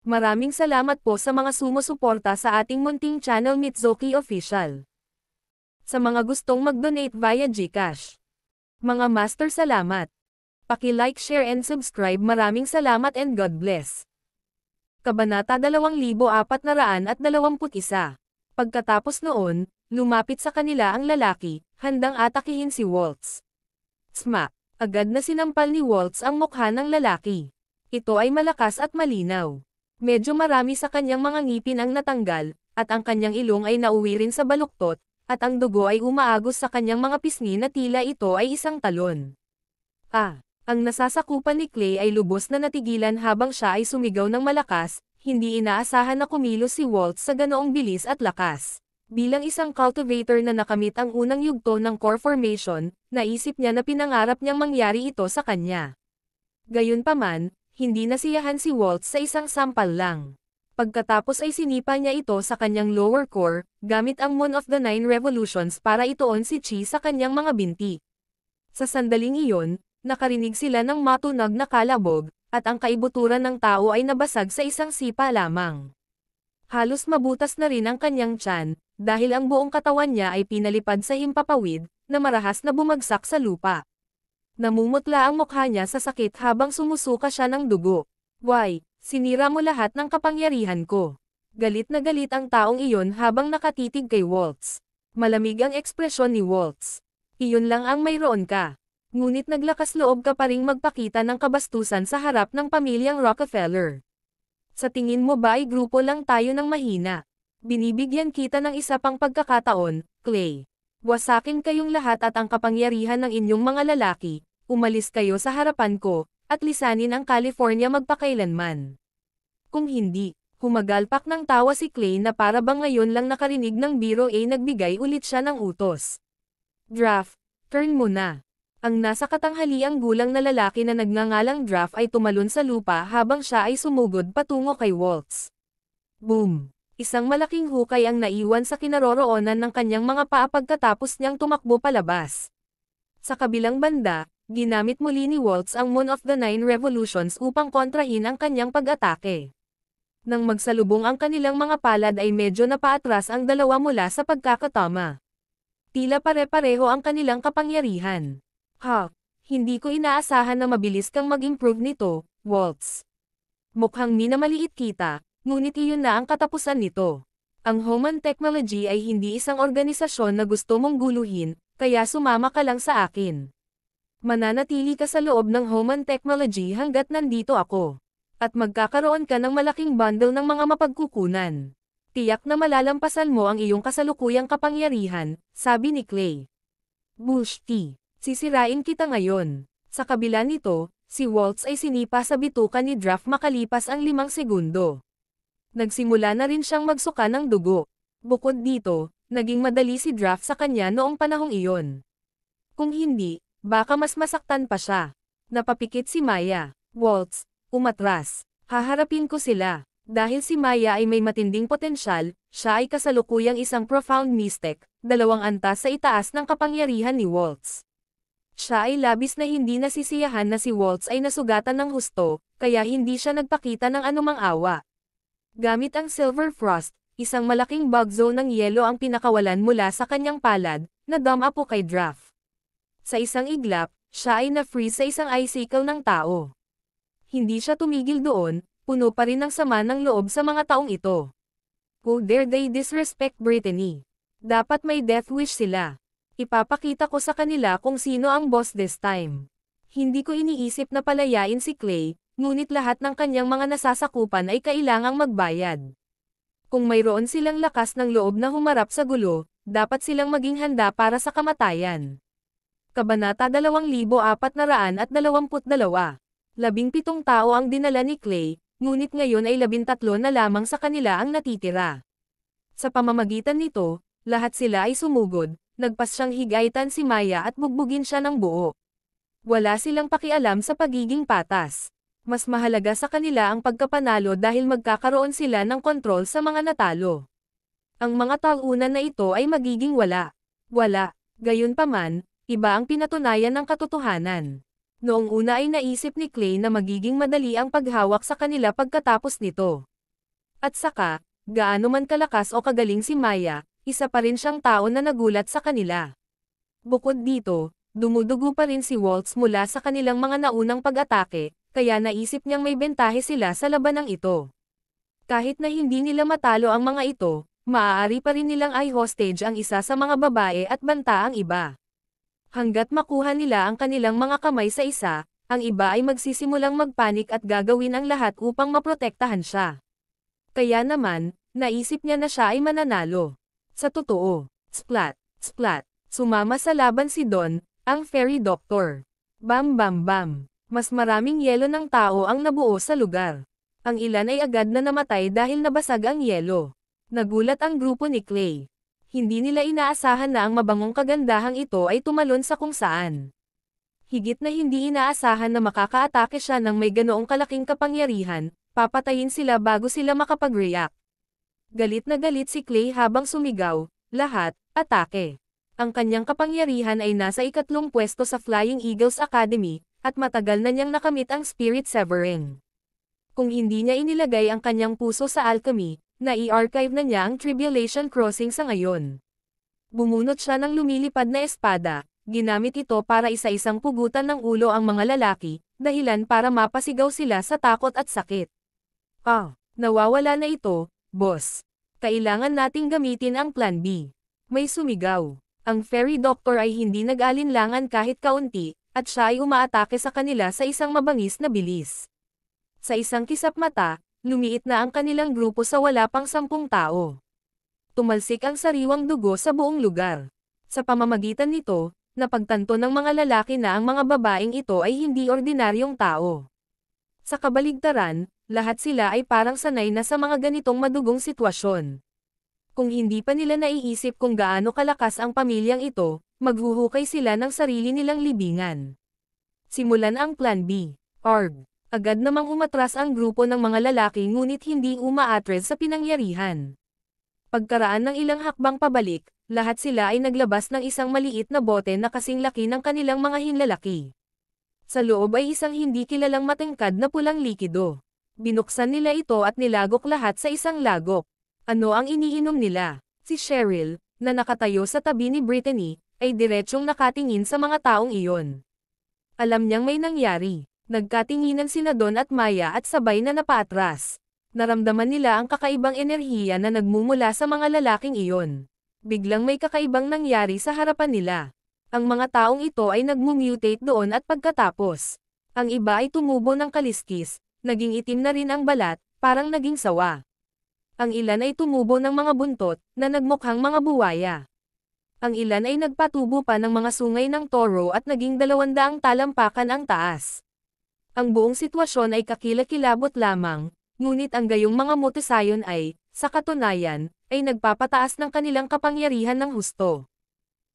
Maraming salamat po sa mga sumusuporta sa ating munting channel Mitsuki Official. Sa mga gustong mag-donate via GCash. Mga master, salamat. Paki-like, share and subscribe. Maraming salamat and God bless. Kabanata 2421. Pagkatapos noon, lumapit sa kanila ang lalaki, handang atakihin si Waltz. Smack! Agad na sinampal ni Waltz ang mukha ng lalaki. Ito ay malakas at malinaw. Medyo marami sa kanyang mga ngipin ang natanggal, at ang kanyang ilong ay nauwi rin sa baluktot, at ang dugo ay umaagos sa kanyang mga pisngi na tila ito ay isang talon. Ang nasasakupan ni Clay ay lubos na natigilan habang siya ay sumigaw ng malakas, hindi inaasahan na kumilos si Waltz sa ganoong bilis at lakas. Bilang isang cultivator na nakamit ang unang yugto ng core formation, naisip niya na pinangarap niyang mangyari ito sa kanya. Gayunpaman, hindi nasiyahan si Waltz sa isang sampal lang. Pagkatapos ay sinipa niya ito sa kanyang lower core, gamit ang Moon of the Nine Revolutions para ituon si Chi sa kanyang mga binti. Sa sandaling iyon, nakarinig sila ng matunog na kalabog, at ang kaibuturan ng tao ay nabasag sa isang sipa lamang. Halos mabutas na rin ang kanyang tiyan, dahil ang buong katawan niya ay pinalipad sa himpapawid, na marahas na bumagsak sa lupa. Namumutla ang mukha niya sa sakit habang sumusuka siya ng dugo. "Why, sinira mo lahat ng kapangyarihan ko." Galit na galit ang taong iyon habang nakatitig kay Waltz. Malamig ang ekspresyon ni Waltz. "Iyon lang ang mayroon ka. Ngunit naglakas loob ka pa ring magpakita ng kabastusan sa harap ng pamilyang Rockefeller. Sa tingin mo ba ay grupo lang tayo ng mahina? Binibigyan kita ng isa pang pagkakataon, Clay. Wasakin kayong lahat at ang kapangyarihan ng inyong mga lalaki, umalis kayo sa harapan ko, at lisanin ang California magpakailanman. Kung hindi." Humagalpak ng tawa si Clay na para bang ngayon lang nakarinig ng biro ay nagbigay ulit siya ng utos. "Draft, turn mo na." Ang nasa katanghaliang gulang na lalaki na nagngangalang Draft ay tumalon sa lupa habang siya ay sumugod patungo kay Waltz. Boom! Isang malaking hukay ang naiwan sa kinaroroonan ng kanyang mga paa pagkatapos niyang tumakbo palabas. Sa kabilang banda, ginamit muli ni Waltz ang Moon of the Nine Revolutions upang kontrahin ang kanyang pag-atake. Nang magsalubong ang kanilang mga palad ay medyo napaatras ang dalawa mula sa pagkakatama. Tila pare-pareho ang kanilang kapangyarihan. Hindi ko inaasahan na mabilis kang mag-improve nito, Waltz. Mukhang minamaliit kita, ngunit iyon na ang katapusan nito. Ang Homan Technology ay hindi isang organisasyon na gusto mong guluhin, kaya sumama ka lang sa akin. Mananatili ka sa loob ng Homan Technology hanggat nandito ako. At magkakaroon ka ng malaking bundle ng mga mapagkukunan. Tiyak na malalampasan mo ang iyong kasalukuyang kapangyarihan, sabi ni Clay. Bush T. Sisirain kita ngayon. Sa kabila nito, si Waltz ay sinipa sa bituka ni Draft makalipas ang 5 segundo. Nagsimula na rin siyang magsuka ng dugo. Bukod dito, naging madali si Draft sa kanya noong panahong iyon. Kung hindi, baka mas masaktan pa siya. Napapikit si Maya. "Waltz, umatras. Haharapin ko sila." Dahil si Maya ay may matinding potensyal, siya ay kasalukuyang isang profound mystic, 2 antas sa itaas ng kapangyarihan ni Waltz. Siya ay labis na hindi nasisiyahan na si Waltz ay nasugatan ng husto, kaya hindi siya nagpakita ng anumang awa. Gamit ang Silver Frost, isang malaking bug zone ng yelo ang pinakawalan mula sa kanyang palad, na dumapo kay Draft. Sa isang iglap, siya ay na-freeze sa isang icicle ng tao. Hindi siya tumigil doon, puno pa rin ng sama ng loob sa mga taong ito. How dare they disrespect Brittany? Dapat may death wish sila. Ipapakita ko sa kanila kung sino ang boss this time. Hindi ko iniisip na palayain si Clay, ngunit lahat ng kanyang mga nasasakupan ay kailangang magbayad. Kung mayroon silang lakas ng loob na humarap sa gulo, dapat silang maging handa para sa kamatayan. Kabanata 2422. 17 tao ang dinala ni Clay, ngunit ngayon ay 13 na lamang sa kanila ang natitira. Sa pamamagitan nito, lahat sila ay sumugod. Nagpas siyang higaitan si Maya at bugbugin siya ng buo. Wala silang pakialam sa pagiging patas. Mas mahalaga sa kanila ang pagkapanalo dahil magkakaroon sila ng kontrol sa mga natalo. Ang mga talunan na ito ay magiging wala. Gayunpaman, iba ang pinatunayan ng katotohanan. Noong una ay naisip ni Clay na magiging madali ang paghawak sa kanila pagkatapos nito. At saka, gaano man kalakas o kagaling si Maya, isa pa rin siyang tao na nagulat sa kanila. Bukod dito, dumudugo pa rin si Waltz mula sa kanilang mga naunang pag-atake, kaya naisip niyang may bentahe sila sa labanang ito. Kahit na hindi nila matalo ang mga ito, maaari pa rin nilang i-hostage ang isa sa mga babae at banta ang iba. Hanggat makuha nila ang kanilang mga kamay sa isa, ang iba ay magsisimulang magpanik at gagawin ang lahat upang maprotektahan siya. Kaya naman, naisip niya na siya ay mananalo. Sa totoo, splat, splat, sumama sa laban si Don, ang fairy doctor. Bam bam bam, mas maraming yelo ng tao ang nabuo sa lugar. Ang ilan ay agad na namatay dahil nabasag ang yelo. Nagulat ang grupo ni Clay. Hindi nila inaasahan na ang mabangong kagandahang ito ay tumalon sa kung saan. Higit na hindi inaasahan na makakaatake siya ng may ganoong kalaking kapangyarihan, papatayin sila bago sila makapag-react. Galit na galit si Clay habang sumigaw, lahat, atake. Ang kanyang kapangyarihan ay nasa 3 pwesto sa Flying Eagles Academy, at matagal na niyang nakamit ang Spirit Severing. Kung hindi niya inilagay ang kanyang puso sa alchemy, na-i-archive na niya ang Tribulation Crossing sa ngayon. Bumunot siya ng lumilipad na espada, ginamit ito para isa-isang pugutan ng ulo ang mga lalaki, dahilan para mapasigaw sila sa takot at sakit. Nawawala na ito, boss. Kailangan nating gamitin ang Plan B. May sumigaw. Ang fairy doctor ay hindi nag-alinlangan kahit kaunti, at siya ay umaatake sa kanila sa isang mabangis na bilis. Sa isang kisap mata, lumiit na ang kanilang grupo sa wala pang 10 tao. Tumalsik ang sariwang dugo sa buong lugar. Sa pamamagitan nito, napagtanto ng mga lalaki na ang mga babaeng ito ay hindi ordinaryong tao. Sa kabaligtaran, lahat sila ay parang sanay na sa mga ganitong madugong sitwasyon. Kung hindi pa nila naiisip kung gaano kalakas ang pamilyang ito, maghuhukay sila ng sarili nilang libingan. Simulan ang Plan B. Agad namang umatras ang grupo ng mga lalaki ngunit hindi umaatres sa pinangyarihan. Pagkaraan ng ilang hakbang pabalik, lahat sila ay naglabas ng isang maliit na bote na kasing laki ng kanilang mga hinlalaki. Sa loob ay isang hindi kilalang matangkad na pulang likido. Binuksan nila ito at nilagok lahat sa isang lagok. Ano ang iniinom nila? Si Cheryl, na nakatayo sa tabi ni Brittany, ay diretsyong nakatingin sa mga taong iyon. Alam niyang may nangyari. Nagkatinginan sina Don at Maya at sabay na napaatras. Naramdaman nila ang kakaibang enerhiya na nagmumula sa mga lalaking iyon. Biglang may kakaibang nangyari sa harapan nila. Ang mga taong ito ay nagmumutate doon at pagkatapos, ang iba ay tumubo ng kaliskis, naging itim na rin ang balat, parang naging sawa. Ang ilan ay tumubo ng mga buntot, na nagmukhang mga buwaya. Ang ilan ay nagpatubo pa ng mga sungay ng toro at naging 200 talampakan ang taas. Ang buong sitwasyon ay kakilakilabot lamang, ngunit ang gayong mga motisayon ay, sa katunayan, ay nagpapataas ng kanilang kapangyarihan ng husto.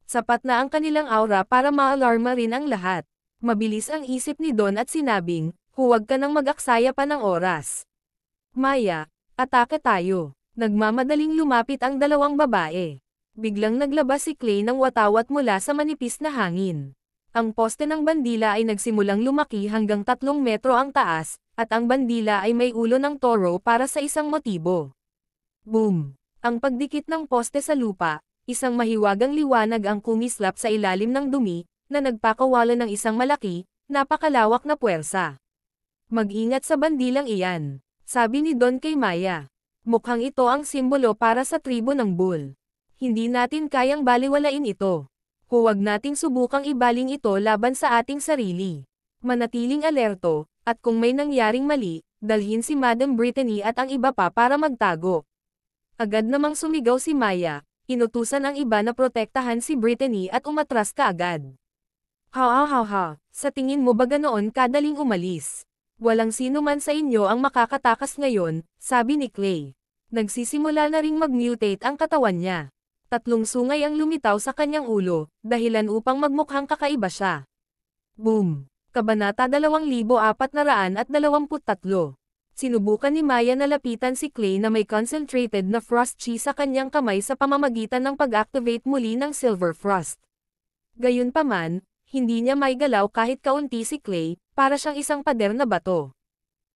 Sapat na ang kanilang aura para maalarma rin ang lahat. Mabilis ang isip ni Don at sinabing, huwag ka nang mag-aksaya pa ng oras. Maya, atake tayo. Nagmamadaling lumapit ang 2 babae. Biglang naglabas si Clay ng watawat mula sa manipis na hangin. Ang poste ng bandila ay nagsimulang lumaki hanggang 3 metro ang taas, at ang bandila ay may ulo ng toro para sa isang motibo. Boom! Ang pagdikit ng poste sa lupa, isang mahiwagang liwanag ang kumislap sa ilalim ng dumi, na nagpakawala ng isang malaki, napakalawak na puwersa. Mag-ingat sa bandilang iyan, sabi ni Don kay Maya. Mukhang ito ang simbolo para sa tribo ng Bull. Hindi natin kayang baliwalain ito. Huwag nating subukang ibaling ito laban sa ating sarili. Manatiling alerto, at kung may nangyaring mali, dalhin si Madam Brittany at ang iba pa para magtago. Agad namang sumigaw si Maya, inutusan ang iba na protektahan si Brittany at umatras kaagad. Ha, sa tingin mo ba ganoon kadaling umalis? Walang sino man sa inyo ang makakatakas ngayon, sabi ni Clay. Nagsisimula na ring mag-mutate ang katawan niya. 3 sungay ang lumitaw sa kanyang ulo, dahilan upang magmukhang kakaiba siya. Boom! Kabanata 2423. Sinubukan ni Maya na lapitan si Clay na may concentrated na frost chi sa kanyang kamay sa pamamagitan ng pag-activate muli ng silver frost. Gayunpaman, hindi niya maigalaw kahit kaunti si Clay, para siyang isang pader na bato.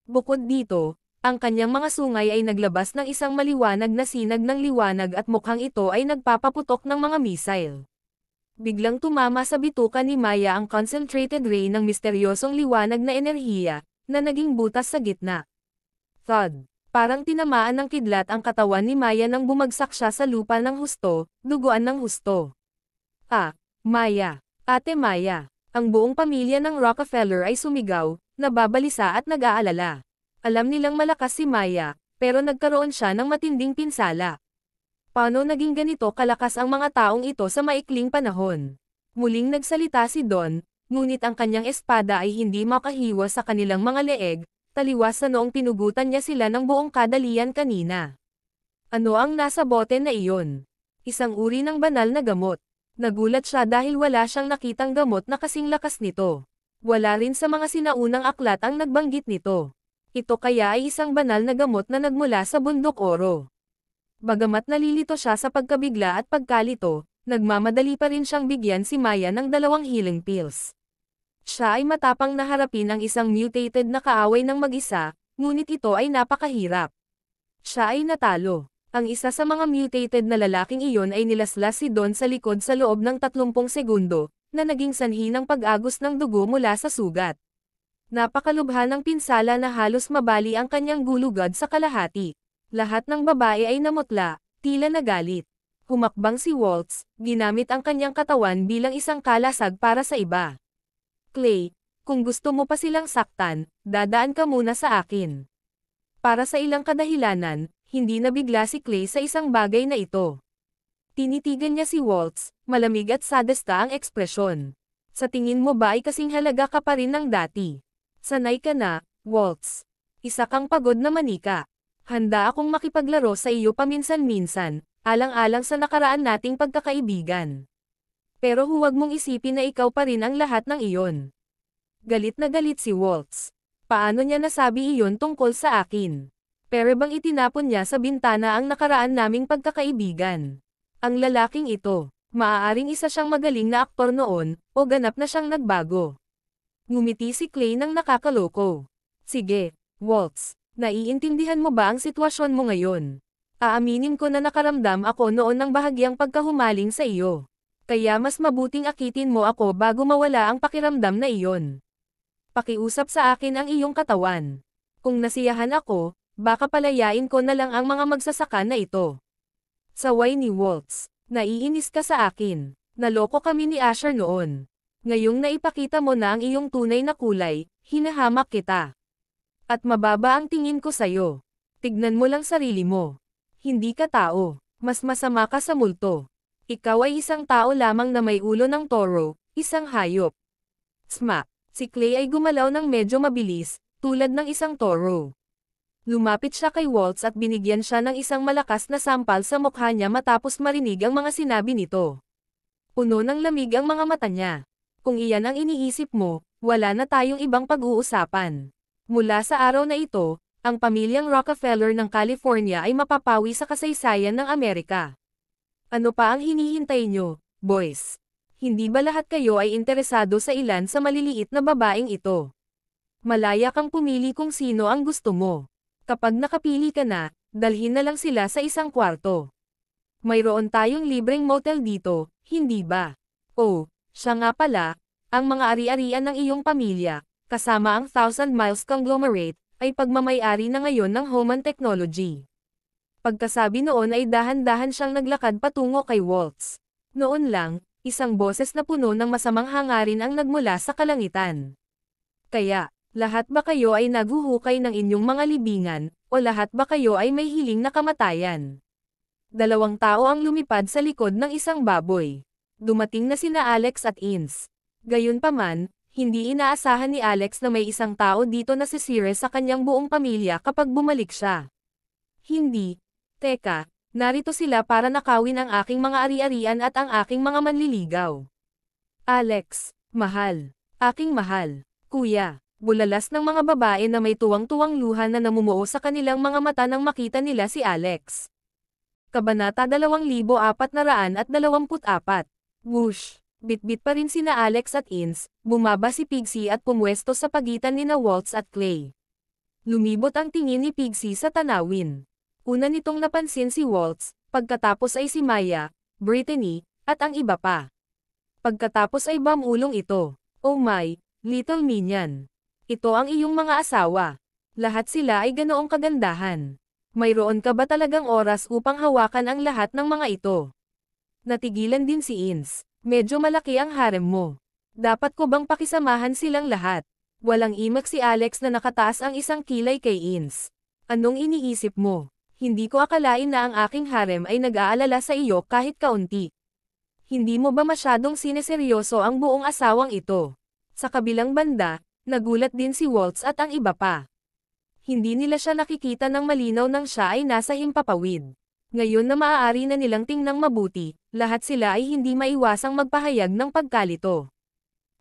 Bukod dito, Ang kanyang mga sungay ay naglabas ng isang maliwanag na sinag ng liwanag at mukhang ito ay nagpapaputok ng mga missile. Biglang tumama sa bituka ni Maya ang concentrated ray ng misteryosong liwanag na enerhiya, na naging butas sa gitna. Thud! Parang tinamaan ng kidlat ang katawan ni Maya nang bumagsak siya sa lupa ng husto, duguan ng husto. Ah! Maya! Ate Maya! Ang buong pamilya ng Rockefeller ay sumigaw, nababalisa at nag-aalala. Alam nilang malakas si Maya, pero nagkaroon siya ng matinding pinsala. Paano naging ganito kalakas ang mga taong ito sa maikling panahon? Muling nagsalita si Don, ngunit ang kanyang espada ay hindi makahiwas sa kanilang mga leeg, taliwas sa noong pinugutan niya sila ng buong kadalian kanina. Ano ang nasa bote na iyon? Isang uri ng banal na gamot. Nagulat siya dahil wala siyang nakitang gamot na kasing lakas nito. Wala rin sa mga sinaunang aklat ang nagbanggit nito. Ito kaya ay isang banal na gamot na nagmula sa bundok oro. Bagamat nalilito siya sa pagkabigla at pagkalito, nagmamadali pa rin siyang bigyan si Maya ng 2 healing pills. Siya ay matapang na harapin ang isang mutated na kaaway ng mag-isa, ngunit ito ay napakahirap. Siya ay natalo. Ang isa sa mga mutated na lalaking iyon ay nilaslas si Don sa likod sa loob ng 30 segundo, na naging sanhi ng pag-agos ng dugo mula sa sugat. Napakalubha ng pinsala na halos mabali ang kanyang gulugad sa kalahati. Lahat ng babae ay namutla, tila nagalit. Humakbang si Waltz, ginamit ang kanyang katawan bilang isang kalasag para sa iba. Clay, kung gusto mo pa silang saktan, dadaan ka muna sa akin. Para sa ilang kadahilanan, hindi nabigla si Clay sa isang bagay na ito. Tinitigan niya si Waltz, malamig at sadista ang ekspresyon. Sa tingin mo ba ay kasing halaga ka pa rin ng dati? Sanay ka na, Waltz. Isa kang pagod na manika. Handa akong makipaglaro sa iyo paminsan-minsan, alang-alang sa nakaraan nating pagkakaibigan. Pero huwag mong isipin na ikaw pa rin ang lahat ng iyon. Galit na galit si Waltz. Paano niya nasabi iyon tungkol sa akin? Pero bang itinapon niya sa bintana ang nakaraan naming pagkakaibigan? Ang lalaking ito, maaaring isa siyang magaling na aktor noon, o ganap na siyang nagbago. Ngumiti si Clay ng nakakaloko. Sige, Waltz, naiintindihan mo ba ang sitwasyon mo ngayon? Aaminin ko na nakaramdam ako noon ng bahagyang pagkahumaling sa iyo. Kaya mas mabuting akitin mo ako bago mawala ang pakiramdam na iyon. Pakiusap sa akin ang iyong katawan. Kung nasiyahan ako, baka palayain ko na lang ang mga magsasaka na ito. Saway ni Waltz, naiinis ka sa akin. Naloko kami ni Asher noon. Ngayong naipakita mo na ang iyong tunay na kulay, hinahamak kita. At mababa ang tingin ko sa'yo. Tignan mo lang sarili mo. Hindi ka tao, mas masama ka sa multo. Ikaw ay isang tao lamang na may ulo ng toro, isang hayop. Smack! Si Clay ay gumalaw ng medyo mabilis, tulad ng isang toro. Lumapit siya kay Waltz at binigyan siya ng isang malakas na sampal sa mukha niya matapos marinig ang mga sinabi nito. Puno ng lamig ang mga mata niya. Kung iyan ang iniisip mo, wala na tayong ibang pag-uusapan. Mula sa araw na ito, ang pamilyang Rockefeller ng California ay mapapawi sa kasaysayan ng Amerika. Ano pa ang hinihintay nyo, boys? Hindi ba lahat kayo ay interesado sa ilan sa maliliit na babaeng ito? Malaya kang pumili kung sino ang gusto mo. Kapag nakapili ka na, dalhin na lang sila sa isang kwarto. Mayroon tayong libreng motel dito, hindi ba? Oh, siya nga pala, ang mga ari-arian ng iyong pamilya, kasama ang Thousand Miles Conglomerate, ay pagmamay-ari na ngayon ng Homan Technology. Pagkasabi noon ay dahan-dahan siyang naglakad patungo kay Waltz. Noon lang, isang boses na puno ng masamang hangarin ang nagmula sa kalangitan. Kaya, lahat ba kayo ay naguhukay ng inyong mga libingan, o lahat ba kayo ay may hiling na kamatayan? 2 tao ang lumipad sa likod ng isang baboy. Dumating na sina Alex at Ins. Gayunpaman, hindi inaasahan ni Alex na may isang tao dito na sisire sa kanyang buong pamilya kapag bumalik siya. Hindi. Teka, narito sila para nakawin ang aking mga ari-arian at ang aking mga manliligaw. Alex, mahal. Aking mahal. Kuya, bulalas ng mga babae na may tuwang-tuwang luha na namumuo sa kanilang mga mata nang makita nila si Alex. Kabanata 2424. Whoosh! Bit-bit pa rin sina Alex at Ins, bumaba si Pixie at pumwesto sa pagitan nina Waltz at Clay. Lumibot ang tingin ni Pixie sa tanawin. Una nitong napansin si Waltz, pagkatapos ay si Maya, Brittany, at ang iba pa. Pagkatapos ay bamulong ito. Oh my, little minion. Ito ang iyong mga asawa. Lahat sila ay ganoong kagandahan. Mayroon ka ba talagang oras upang hawakan ang lahat ng mga ito? Natigilan din si Ins. Medyo malaki ang harem mo. Dapat ko bang pakisamahan silang lahat? Walang imak si Alex na nakataas ang isang kilay kay Ins. Anong iniisip mo? Hindi ko akalain na ang aking harem ay nag-aalala sa iyo kahit kaunti. Hindi mo ba masyadong sineseryoso ang buong asawang ito? Sa kabilang banda, nagulat din si Waltz at ang iba pa. Hindi nila siya nakikita ng malinaw nang siya ay nasa himpapawid. Ngayon na maaari na nilang tingnang mabuti, lahat sila ay hindi maiwasang magpahayag ng pagkalito.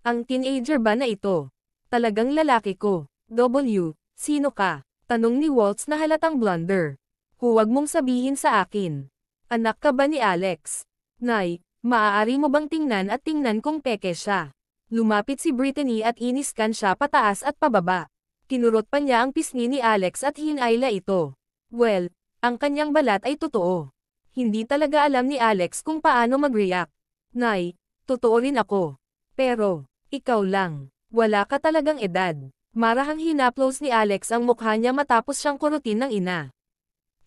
Ang teenager ba na ito? Talagang lalaki ko. W, sino ka? Tanong ni Waltz na halatang blunder. Huwag mong sabihin sa akin. Anak ka ba ni Alex? Nay, maaari mo bang tingnan at tingnan kung peke siya? Lumapit si Brittany at iniskan siya pataas at pababa. Kinurot pa niya ang pisngi ni Alex at hinayla ito. Well, ang kanyang balat ay totoo. Hindi talaga alam ni Alex kung paano mag-react. Nay, totoo rin ako. Pero, ikaw lang. Wala ka talagang edad. Marahang hinaplos ni Alex ang mukha niya matapos siyang kurutin ng ina.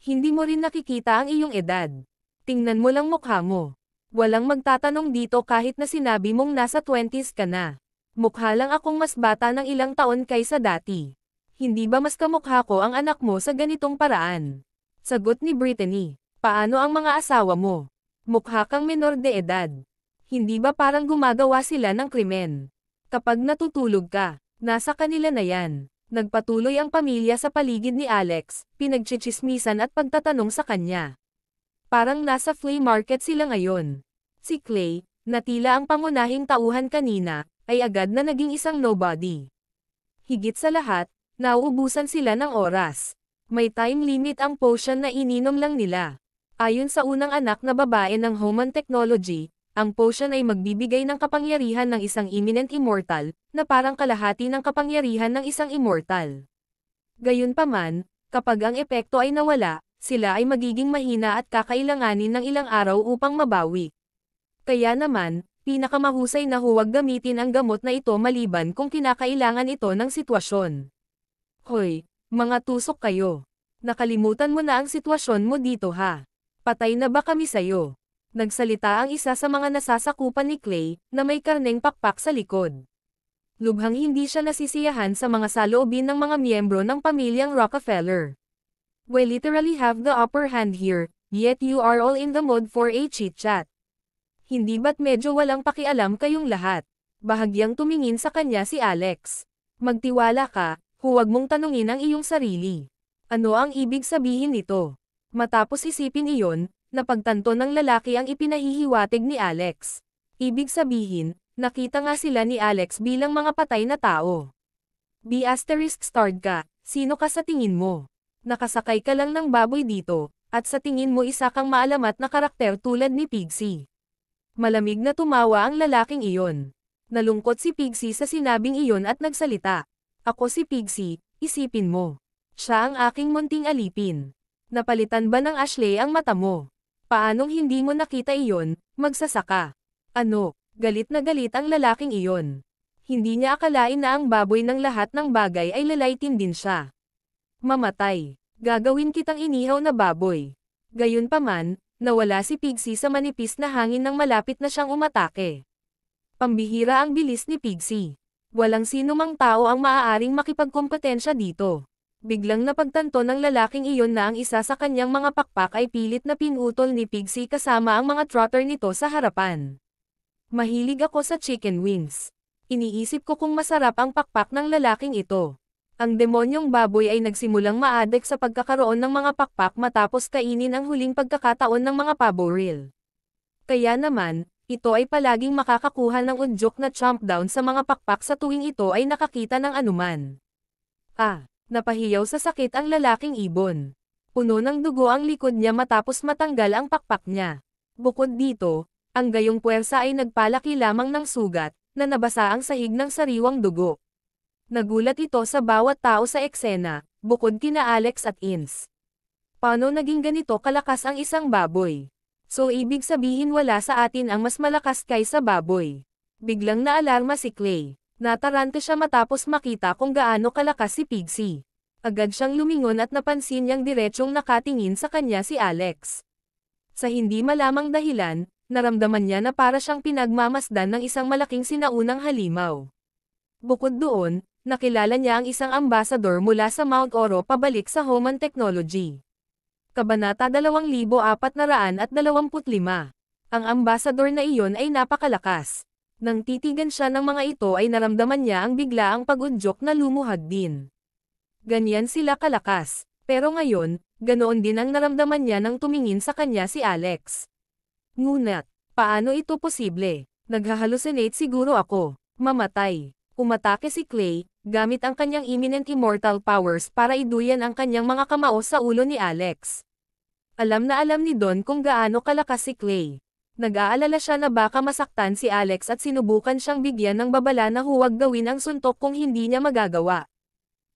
Hindi mo rin nakikita ang iyong edad. Tingnan mo lang mukha mo. Walang magtatanong dito kahit na sinabi mong nasa 20s ka na. Mukha lang akong mas bata ng ilang taon kaysa dati. Hindi ba mas kamukha ko ang anak mo sa ganitong paraan? Sagot ni Brittany. Paano ang mga asawa mo? Mukha kang menor de edad. Hindi ba parang gumagawa sila ng krimen? Kapag natutulog ka, nasa kanila na yan. Nagpatuloy ang pamilya sa paligid ni Alex, pinagchichismisan at pagtatanong sa kanya. Parang nasa flea market sila ngayon. Si Clay, na tila ang pangunahing tauhan kanina, ay agad na naging isang nobody. Higit sa lahat, nauubusan sila ng oras. May time limit ang potion na ininom lang nila. Ayon sa unang anak na babae ng Human Technology, ang potion ay magbibigay ng kapangyarihan ng isang imminent immortal, na parang kalahati ng kapangyarihan ng isang immortal. Gayunpaman, kapag ang epekto ay nawala, sila ay magiging mahina at kakailanganin ng ilang araw upang mabawi. Kaya naman, pinakamahusay na huwag gamitin ang gamot na ito maliban kung kinakailangan ito ng sitwasyon. Hoy, mga tusok kayo. Nakalimutan mo na ang sitwasyon mo dito ha. Patay na ba kami sayo? Nagsalita ang isa sa mga nasasakupan ni Clay, na may karneng pakpak sa likod. Lubhang hindi siya nasisiyahan sa mga saloobin ng mga miyembro ng pamilyang Rockefeller. We literally have the upper hand here, yet you are all in the mood for a chit-chat. Hindi ba't medyo walang pakialam kayong lahat? Bahagyang tumingin sa kanya si Alex. Magtiwala ka, huwag mong tanungin ang iyong sarili. Ano ang ibig sabihin nito? Matapos isipin iyon, napagtanto ng lalaki ang ipinahihiwatig ni Alex. Ibig sabihin, nakita nga sila ni Alex bilang mga patay na tao. ****starred ka, sino ka sa tingin mo? Nakasakay ka lang ng baboy dito, at sa tingin mo isa kang maalamat na karakter tulad ni Pixie. Malamig na tumawa ang lalaking iyon. Nalungkot si Pixie sa sinabing iyon at nagsalita. Ako si Pixie, isipin mo. Siya ang aking munting alipin. Napalitan ba ng Ashley ang mata mo? Paanong hindi mo nakita iyon, magsasaka? Ano, galit na galit ang lalaking iyon. Hindi niya akalain na ang baboy ng lahat ng bagay ay lalaitin din siya. Mamatay. Gagawin kitang inihaw na baboy. Gayunpaman, nawala si Pixie sa manipis na hangin nang malapit na siyang umatake. Pambihira ang bilis ni Pixie. Walang sino mang tao ang maaaring makipagkompetensya dito. Biglang napagtanto ng lalaking iyon na ang isa sa kanyang mga pakpak ay pilit na pinutol ni Pixie kasama ang mga trotter nito sa harapan. Mahilig ako sa chicken wings. Iniisip ko kung masarap ang pakpak ng lalaking ito. Ang demonyong baboy ay nagsimulang ma-addict sa pagkakaroon ng mga pakpak matapos kainin ang huling pagkakataon ng mga pabo reel. Kaya naman, ito ay palaging makakakuha ng udyok na chomp down sa mga pakpak sa tuwing ito ay nakakita ng anuman. Napahiyaw sa sakit ang lalaking ibon. Puno ng dugo ang likod niya matapos matanggal ang pakpak niya. Bukod dito, ang gayong puwersa ay nagpalaki lamang ng sugat, na nabasa ang sahig ng sariwang dugo. Nagulat ito sa bawat tao sa eksena, bukod kina Alex at Ins. Paano naging ganito kalakas ang isang baboy? So ibig sabihin wala sa atin ang mas malakas kaysa baboy. Biglang naalarma si Clay. Natarante siya matapos makita kung gaano kalakas si Piggsy. Agad siyang lumingon at napansin niyang diretsyong nakatingin sa kanya si Alex. Sa hindi malamang dahilan, naramdaman niya na para siyang pinagmamasdan ng isang malaking sinaunang halimaw. Bukod doon, nakilala niya ang isang ambasador mula sa Mount Oro pabalik sa Homan Technology. Kabanata 2425. Ang ambasador na iyon ay napakalakas. Nang titigan siya ng mga ito ay naramdaman niya ang biglaang pag-udyok na lumuhad din. Ganyan sila kalakas. Pero ngayon, ganoon din ang naramdaman niya nang tumingin sa kanya si Alex. Ngunit, paano ito posible? Naghahalusinate siguro ako. Mamatay. Umatake si Clay, gamit ang kanyang imminent immortal powers para iduyan ang kanyang mga kamao sa ulo ni Alex. Alam na alam ni Don kung gaano kalakas si Clay. Nag-aalala siya na baka masaktan si Alex at sinubukan siyang bigyan ng babala na huwag gawin ang suntok kung hindi niya magagawa.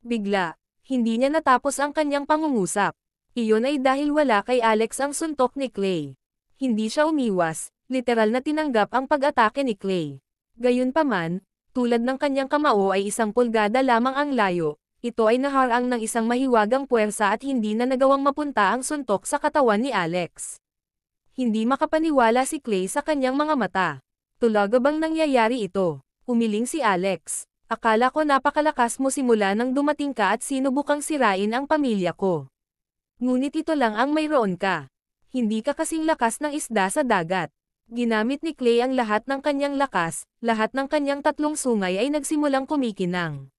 Bigla, hindi niya natapos ang kanyang pangungusap. Iyon ay dahil wala kay Alex ang suntok ni Clay. Hindi siya umiwas, literal na tinanggap ang pag-atake ni Clay. Gayunpaman, tulad ng kanyang kamao ay 1 pulgada lamang ang layo, ito ay naharang ng isang mahiwagang puwersa at hindi na nagawang mapunta ang suntok sa katawan ni Alex. Hindi makapaniwala si Clay sa kanyang mga mata. Talaga bang nangyayari ito? Umiling si Alex. Akala ko napakalakas mo simula nang dumating ka at sinubukang sirain ang pamilya ko. Ngunit ito lang ang mayroon ka. Hindi ka kasing lakas ng isda sa dagat. Ginamit ni Clay ang lahat ng kanyang lakas, lahat ng kanyang 3 sungay ay nagsimulang kumikinang.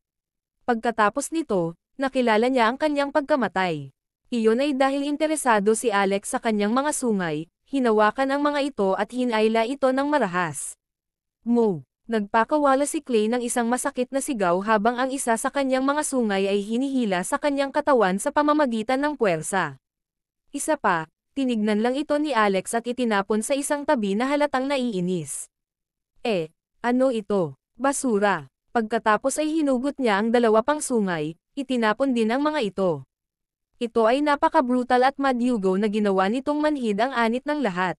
Pagkatapos nito, nakilala niya ang kanyang pagkamatay. Iyon ay dahil interesado si Alex sa kanyang mga sungay, hinawakan ang mga ito at hinayla ito ng marahas. Mo! Nagpakawala si Clay ng isang masakit na sigaw habang ang isa sa kanyang mga sungay ay hinihila sa kanyang katawan sa pamamagitan ng puwersa. Isa pa, tinignan lang ito ni Alex at itinapon sa isang tabi na halatang naiinis. Ano ito? Basura. Pagkatapos ay hinugot niya ang 2 pang sungay, itinapon din ang mga ito. Ito ay napaka-brutal at madyugo na ginawa nitong manhid ang anit ng lahat.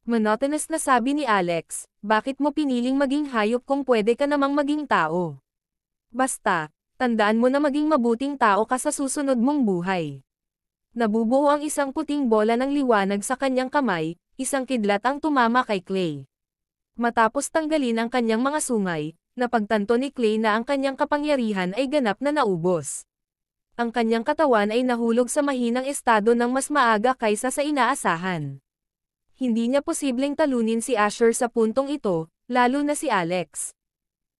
Monotonous na sabi ni Alex, bakit mo piniling maging hayop kung pwede ka namang maging tao? Basta, tandaan mo na maging mabuting tao ka sa susunod mong buhay. Nabubuo ang isang puting bola ng liwanag sa kanyang kamay, isang kidlat ang tumama kay Clay. Matapos tanggalin ang kanyang mga sungay, napagtanto ni Clay na ang kanyang kapangyarihan ay ganap na naubos. Ang kanyang katawan ay nahulog sa mahinang estado ng mas maaga kaysa sa inaasahan. Hindi niya posibleng talunin si Asher sa puntong ito, lalo na si Alex.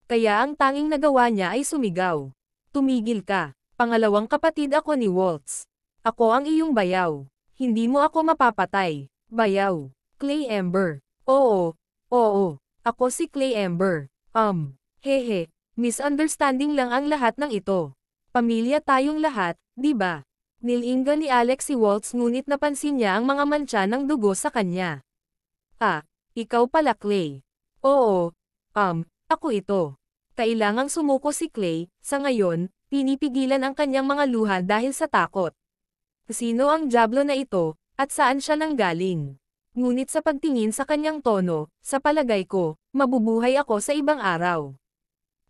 Kaya ang tanging nagawa niya ay sumigaw. Tumigil ka, pangalawang kapatid ako ni Waltz. Ako ang iyong bayaw. Hindi mo ako mapapatay. Bayaw. Clay Ember. Oo. Ako si Clay Ember. Hehe. Misunderstanding lang ang lahat ng ito. Pamilya tayong lahat, di ba? Nilinga ni Alex si Waltz ngunit napansin niya ang mga mantsa ng dugo sa kanya. Ikaw pala Clay. Oo. Ako ito. Kailangang sumuko si Clay, sa ngayon, pinipigilan ang kanyang mga luha dahil sa takot. Sino ang diablo na ito, at saan siya nanggaling? Ngunit sa pagtingin sa kanyang tono, sa palagay ko, mabubuhay ako sa ibang araw.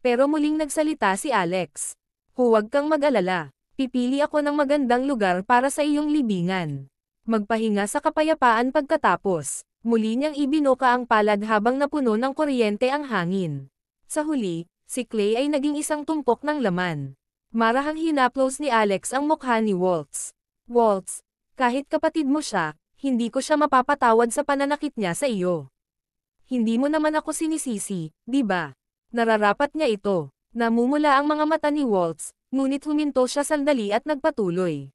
Pero muling nagsalita si Alex. Huwag kang mag-alala. Pipili ako ng magandang lugar para sa iyong libingan. Magpahinga sa kapayapaan pagkatapos. Muli niyang ibinuka ang palad habang napuno ng kuryente ang hangin. Sa huli, si Clay ay naging isang tumpok ng laman. Marahang hinaplos ni Alex ang mukha ni Waltz. Waltz, kahit kapatid mo siya, hindi ko siya mapapatawad sa pananakit niya sa iyo. Hindi mo naman ako sinisisi, di ba? Nararapat niya ito. Namumula ang mga mata ni Waltz, ngunit huminto siya sandali at nagpatuloy.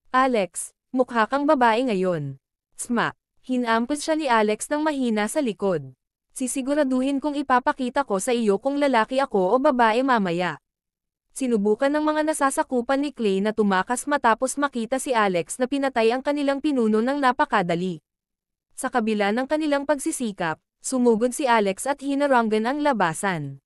Alex, mukha kang babae ngayon. Smack. Hinampos siya ni Alex ng mahina sa likod. Sisiguraduhin kong ipapakita ko sa iyo kung lalaki ako o babae mamaya. Sinubukan ng mga nasasakupan ni Clay na tumakas matapos makita si Alex na pinatay ang kanilang pinuno ng napakadali. Sa kabila ng kanilang pagsisikap, sumugod si Alex at hinarangan ang labasan.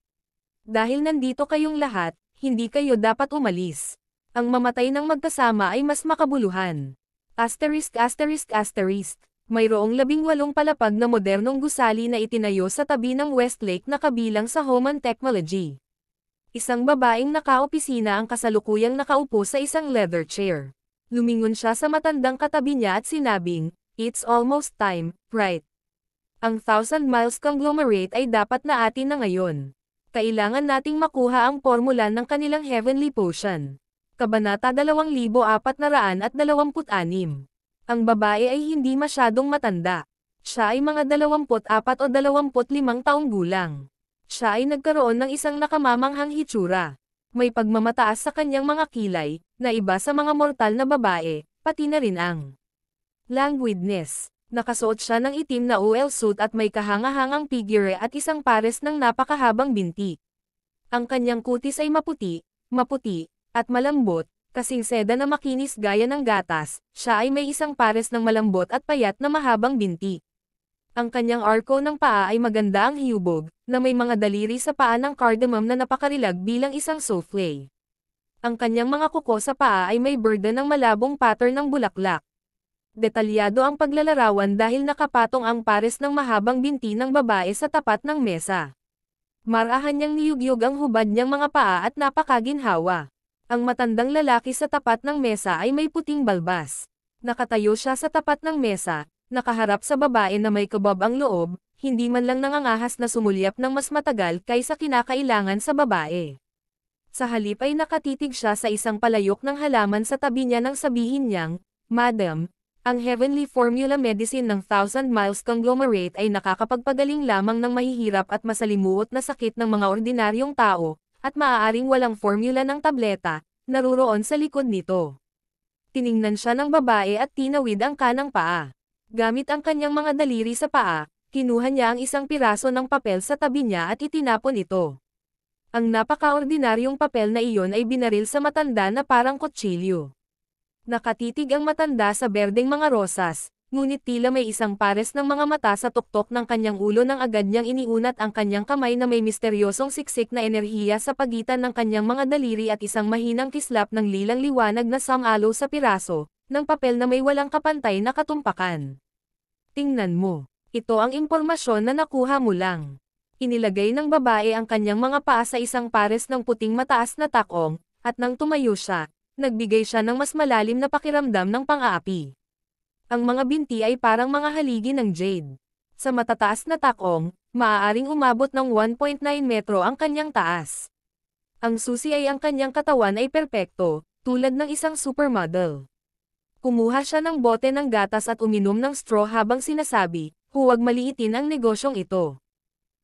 Dahil nandito kayong lahat, hindi kayo dapat umalis. Ang mamatay ng magkasama ay mas makabuluhan. Asterisk asterisk asterisk. Mayroong 18 palapag na modernong gusali na itinayo sa tabi ng Westlake na kabilang sa Homan Technology. Isang babaeng naka-opisina ang kasalukuyang nakaupo sa isang leather chair. Lumingon siya sa matandang katabi niya at sinabing, "It's almost time, right? Ang 1,000 Miles Conglomerate ay dapat na atin na ngayon. Kailangan nating makuha ang formula ng kanilang Heavenly Potion." Kabanata 2426. Ang babae ay hindi masyadong matanda. Siya ay mga 24 o 25 taong gulang. Siya ay nagkaroon ng isang nakamamanghang hitsura. May pagmamataas sa kanyang mga kilay, na iba sa mga mortal na babae, pati na rin ang languidness. Nakasuot siya ng itim na OL suit at may kahangahangang figure at isang pares ng napakahabang binti. Ang kanyang kutis ay maputi, at malambot, kasing seda na makinis gaya ng gatas. Siya ay may isang pares ng malambot at payat na mahabang binti. Ang kanyang arko ng paa ay maganda ang hiyubog, na may mga daliri sa paa ng cardamom na napakarilag bilang isang souffle. Ang kanyang mga kuko sa paa ay may burden ng malabong pattern ng bulaklak. Detalyado ang paglalarawan dahil nakapatong ang pares ng mahabang binti ng babae sa tapat ng mesa. Marahan niyang niyugyug ang hubad niyang mga paa at napakaginhawa. Ang matandang lalaki sa tapat ng mesa ay may puting balbas. Nakatayo siya sa tapat ng mesa, nakaharap sa babae na may kabab ang loob, hindi man lang nangangahas na sumulyap ng mas matagal kaysa kinakailangan sa babae. Sa halip ay nakatitig siya sa isang palayok ng halaman sa tabi niya nang sabihin niyang, "Madam, ang Heavenly Formula Medicine ng 1,000 Miles Conglomerate ay nakakapagpagaling lamang ng mahihirap at masalimuot na sakit ng mga ordinaryong tao, at maaaring walang formula ng tableta, naruroon sa likod nito." Tiningnan siya ng babae at tinawid ang kanang paa. Gamit ang kanyang mga daliri sa paa, kinuha niya ang isang piraso ng papel sa tabi niya at itinapon ito. Ang napakaordinaryong papel na iyon ay binaril sa matanda na parang kutsilyo. Nakatitig ang matanda sa berdeng mga rosas, ngunit tila may isang pares ng mga mata sa tuktok ng kanyang ulo nang agad niyang iniunat ang kanyang kamay na may misteryosong siksik na enerhiya sa pagitan ng kanyang mga daliri at isang mahinang kislap ng lilang liwanag na sumalo sa piraso, ng papel na may walang kapantay na katumpakan. "Tingnan mo. Ito ang impormasyon na nakuha mo lang." Inilagay ng babae ang kanyang mga paa sa isang pares ng puting mataas na takong, at nang tumayo siya, nagbigay siya ng mas malalim na pakiramdam ng pang-aapi. Ang mga binti ay parang mga haligi ng jade. Sa matataas na takong, maaaring umabot ng 1.9 metro ang kanyang taas. Ang susi ay ang kanyang katawan ay perpekto, tulad ng isang supermodel. Kumuha siya ng bote ng gatas at uminom ng straw habang sinasabi, "Huwag maliitin ang negosyong ito."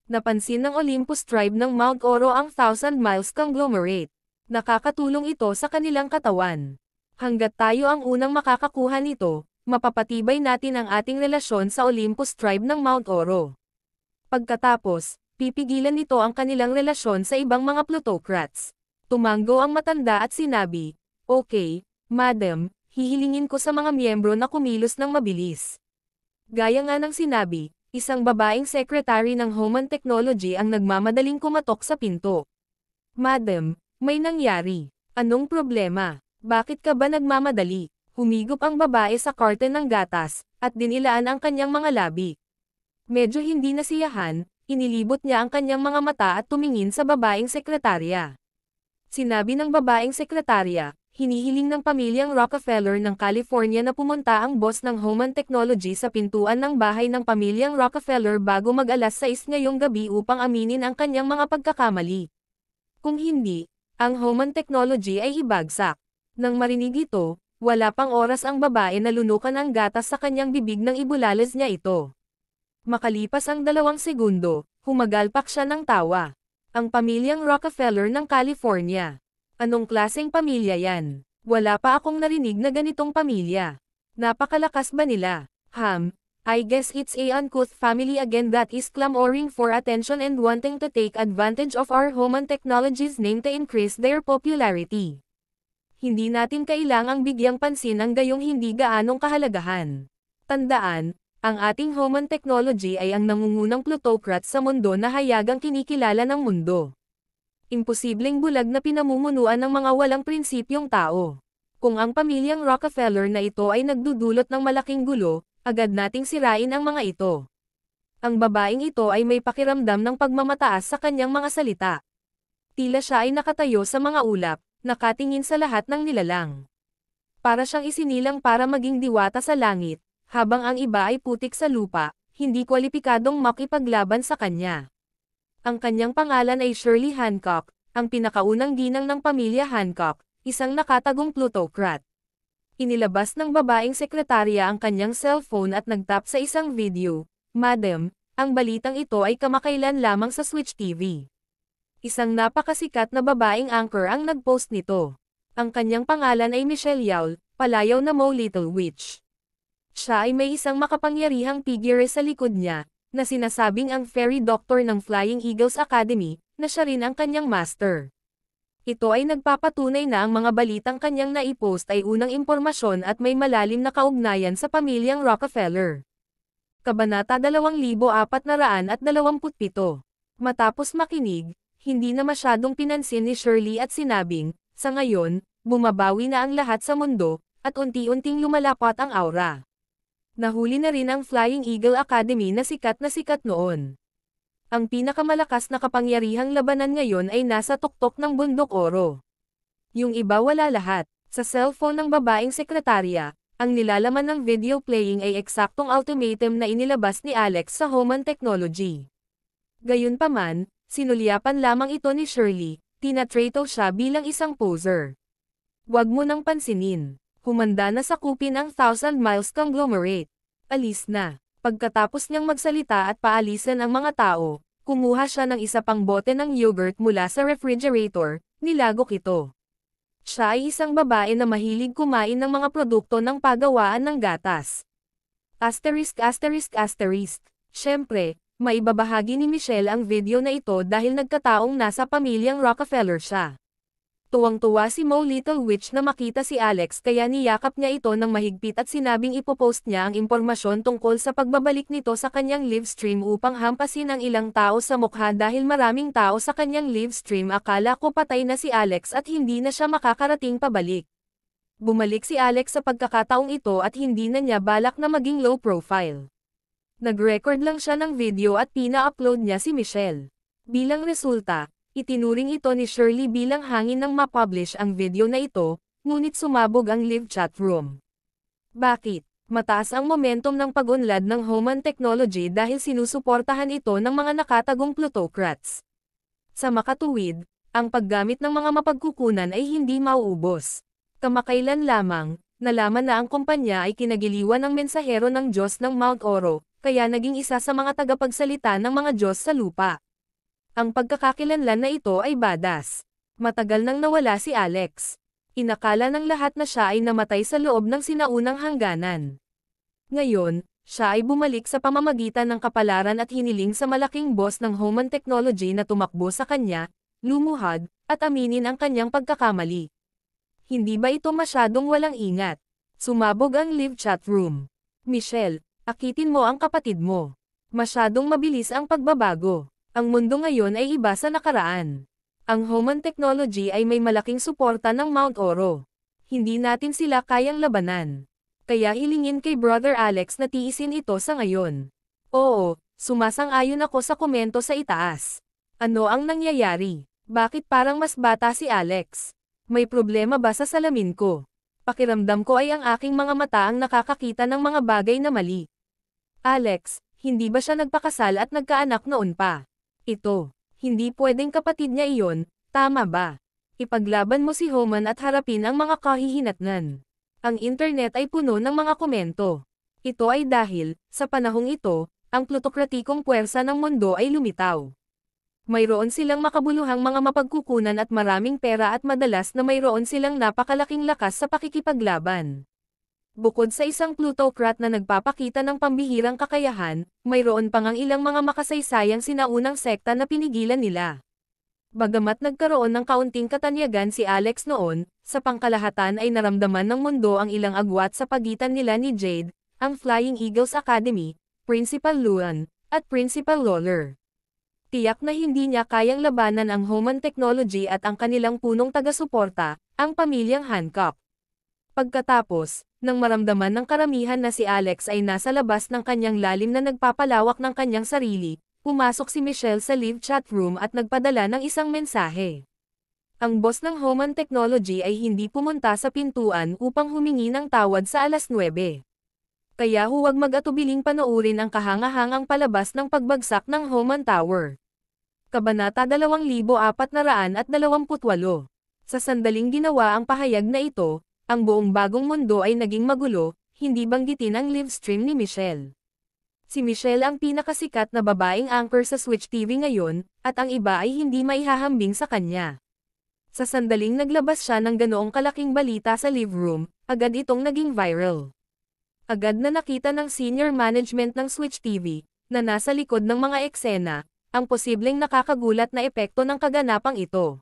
Napansin ng Olympus Tribe ng Mount Oro ang 1,000 Miles Conglomerate. Nakakatulong ito sa kanilang katawan. Hanggat tayo ang unang makakakuha nito, mapapatibay natin ang ating relasyon sa Olympus Tribe ng Mount Oro. Pagkatapos, pipigilan nito ang kanilang relasyon sa ibang mga plutocrats. Tumango ang matanda at sinabi, "Okay, madam, hihilingin ko sa mga miyembro na kumilos ng mabilis." Gaya nga ng sinabi, isang babaeng secretary ng Homan Technology ang nagmamadaling kumatok sa pinto. "Madam, may nangyari. Anong problema? Bakit ka ba nagmamadali?" Humigop ang babae sa karton ng gatas, at dinilaan ang kanyang mga labi. Medyo hindi nasiyahan, inilibot niya ang kanyang mga mata at tumingin sa babaeng sekretarya. Sinabi ng babaeng sekretarya, hinihiling ng pamilyang Rockefeller ng California na pumunta ang boss ng Homan Technology sa pintuan ng bahay ng pamilyang Rockefeller bago mag-alas 6 ngayong gabi upang aminin ang kanyang mga pagkakamali. Kung hindi, ang Homan Technology ay ibagsak. Nang marinig ito, wala pang oras ang babae na lunukan ang gatas sa kanyang bibig nang ibulalas niya ito. Makalipas ang 2 segundo, humagalpak siya ng tawa. Ang pamilyang Rockefeller ng California. Anong klaseng pamilya yan? Wala pa akong narinig na ganitong pamilya. Napakalakas ba nila? I guess it's a uncouth family again that is clamoring for attention and wanting to take advantage of our Homan Technology's name to increase their popularity. Hindi natin kailangang bigyang pansin ang gayong hindi gaanong kahalagahan. Tandaan, ang ating Homan Technology ay ang nangungunang plutocrat sa mundo na hayagang kinikilala ng mundo. Imposibleng bulag na pinamumunuan ng mga walang prinsipyong tao. Kung ang pamilyang Rockefeller na ito ay nagdudulot ng malaking gulo, agad nating sirain ang mga ito. Ang babaeng ito ay may pakiramdam ng pagmamataas sa kanyang mga salita. Tila siya ay nakatayo sa mga ulap, nakatingin sa lahat ng nilalang. Para siyang isinilang para maging diwata sa langit, habang ang iba ay putik sa lupa, hindi kwalipikadong makipaglaban sa kanya. Ang kanyang pangalan ay Shirley Hancock, ang pinakaunang ginang ng pamilya Hancock, isang nakatagong plutocrat. Inilabas ng babaeng sekretarya ang kanyang cellphone at nagtap sa isang video. Madam, ang balitang ito ay kamakailan lamang sa Switch TV. Isang napakasikat na babaeng anchor ang nagpost nito. Ang kanyang pangalan ay Michelle Yaul, palayaw na Mo Little Witch. Siya ay may isang makapangyarihang figure sa likod niya, na sinasabing ang fairy doctor ng Flying Eagles Academy, na siya rin ang kanyang master. Ito ay nagpapatunay na ang mga balitang kanyang naipost ay unang impormasyon at may malalim na kaugnayan sa pamilyang Rockefeller. Kabanata 2427. Matapos makinig, hindi na masyadong pinansin ni Shirley at sinabing, sa ngayon, bumabawi na ang lahat sa mundo, at unti-unting lumalapat ang aura. Nahuli na rin ang Flying Eagle Academy na sikat noon. Ang pinakamalakas na kapangyarihang labanan ngayon ay nasa tuktok ng Bundok Oro. Yung iba wala lahat. Sa cellphone ng babaeng sekretarya, ang nilalaman ng video playing ay eksaktong ultimatum na inilabas ni Alex sa Homan Technology. Gayunpaman, sinulyapan lamang ito ni Shirley, tinatrato siya bilang isang poser. Huwag mo nang pansinin. Humanda na sakupin ang Thousand Miles Conglomerate. Alis na. Pagkatapos niyang magsalita at paalisan ang mga tao, kumuha siya ng isa pang bote ng yogurt mula sa refrigerator, nilagok ito. Siya ay isang babae na mahilig kumain ng mga produkto ng pagawaan ng gatas. Asterisk. Siyempre, maibabahagi ni Michelle ang video na ito dahil nagkataong nasa pamilyang Rockefeller siya. Tuwang-tuwa si Mo Little Witch na makita si Alex kaya niyakap niya ito ng mahigpit at sinabing ipopost niya ang impormasyon tungkol sa pagbabalik nito sa kanyang livestream upang hampasin ang ilang tao sa mukha dahil maraming tao sa kanyang livestream akala ko patay na si Alex at hindi na siya makakarating pabalik. Bumalik si Alex sa pagkakataong ito at hindi na niya balak na maging low profile. Nag-record lang siya ng video at pina-upload niya si Michelle. Bilang resulta, itinuring ito ni Shirley bilang hangin nang ma-publish ang video na ito, ngunit sumabog ang live chat room. Bakit? Mataas ang momentum ng pag-unlad ng Homan Technology dahil sinusuportahan ito ng mga nakatagong plutocrats. Sa makatuwid, ang paggamit ng mga mapagkukunan ay hindi mauubos. Kamakailan lamang, nalaman na ang kumpanya ay kinagiliwan ng mensahero ng Diyos ng Mount Oro, kaya naging isa sa mga tagapagsalita ng mga Diyos sa lupa. Ang pagkakakilanlan na ito ay badass. Matagal nang nawala si Alex. Inakala ng lahat na siya ay namatay sa loob ng sinaunang hangganan. Ngayon, siya ay bumalik sa pamamagitan ng kapalaran at hiniling sa malaking boss ng Homan Technology na tumakbo sa kanya, lumuhad, at aminin ang kanyang pagkakamali. Hindi ba ito masyadong walang ingat? Sumabog ang live chat room. Michelle, akitin mo ang kapatid mo. Masyadong mabilis ang pagbabago. Ang mundo ngayon ay iba sa nakaraan. Ang Homan Technology ay may malaking suporta ng Mount Oro. Hindi natin sila kayang labanan. Kaya hilingin kay Brother Alex na tiisin ito sa ngayon. Oo, sumasang-ayon ako sa komento sa itaas. Ano ang nangyayari? Bakit parang mas bata si Alex? May problema ba sa salamin ko? Pakiramdam ko ay ang aking mga mata ang nakakakita ng mga bagay na mali. Alex, hindi ba siya nagpakasal at nagkaanak noon pa? Ito, hindi pwedeng kapatid niya iyon, tama ba? Ipaglaban mo si Homan at harapin ang mga kahihinatnan. Ang internet ay puno ng mga komento. Ito ay dahil, sa panahong ito, ang plutokratikong puwersa ng mundo ay lumitaw. Mayroon silang makabuluhang mga mapagkukunan at maraming pera at madalas na mayroon silang napakalaking lakas sa pakikipaglaban. Bukod sa isang plutocrat na nagpapakita ng pambihirang kakayahan, mayroon pang ang ilang mga makasaysayang sinaunang sekta na pinigilan nila. Bagamat nagkaroon ng kaunting katanyagan si Alex noon, sa pangkalahatan ay naramdaman ng mundo ang ilang agwat sa pagitan nila ni Jade, ang Flying Eagles Academy, Principal Luan, at Principal Lawler. Tiyak na hindi niya kayang labanan ang Homan Technology at ang kanilang punong taga-suporta, ang pamilyang Hancock. Pagkatapos, nang maramdaman ng karamihan na si Alex ay nasa labas ng kanyang lalim na nagpapalawak ng kanyang sarili, pumasok si Michelle sa live chat room at nagpadala ng isang mensahe. Ang boss ng Homan Technology ay hindi pumunta sa pintuan upang humingi ng tawad sa 9:00. Kaya huwag mag-atubiling panoorin ang kahangahangang palabas ng pagbagsak ng Homan Tower. Kabanata 2428. Sa sandaling ginawa ang pahayag na ito, ang buong bagong mundo ay naging magulo, hindi banggitin ang live stream ni Michelle. Si Michelle ang pinakasikat na babaeng anchor sa Switch TV ngayon, at ang iba ay hindi maihahambing sa kanya. Sa sandaling naglabas siya ng ganoong kalaking balita sa live room, agad itong naging viral. Agad na nakita ng senior management ng Switch TV, na nasa likod ng mga eksena, ang posibleng nakakagulat na epekto ng kaganapang ito.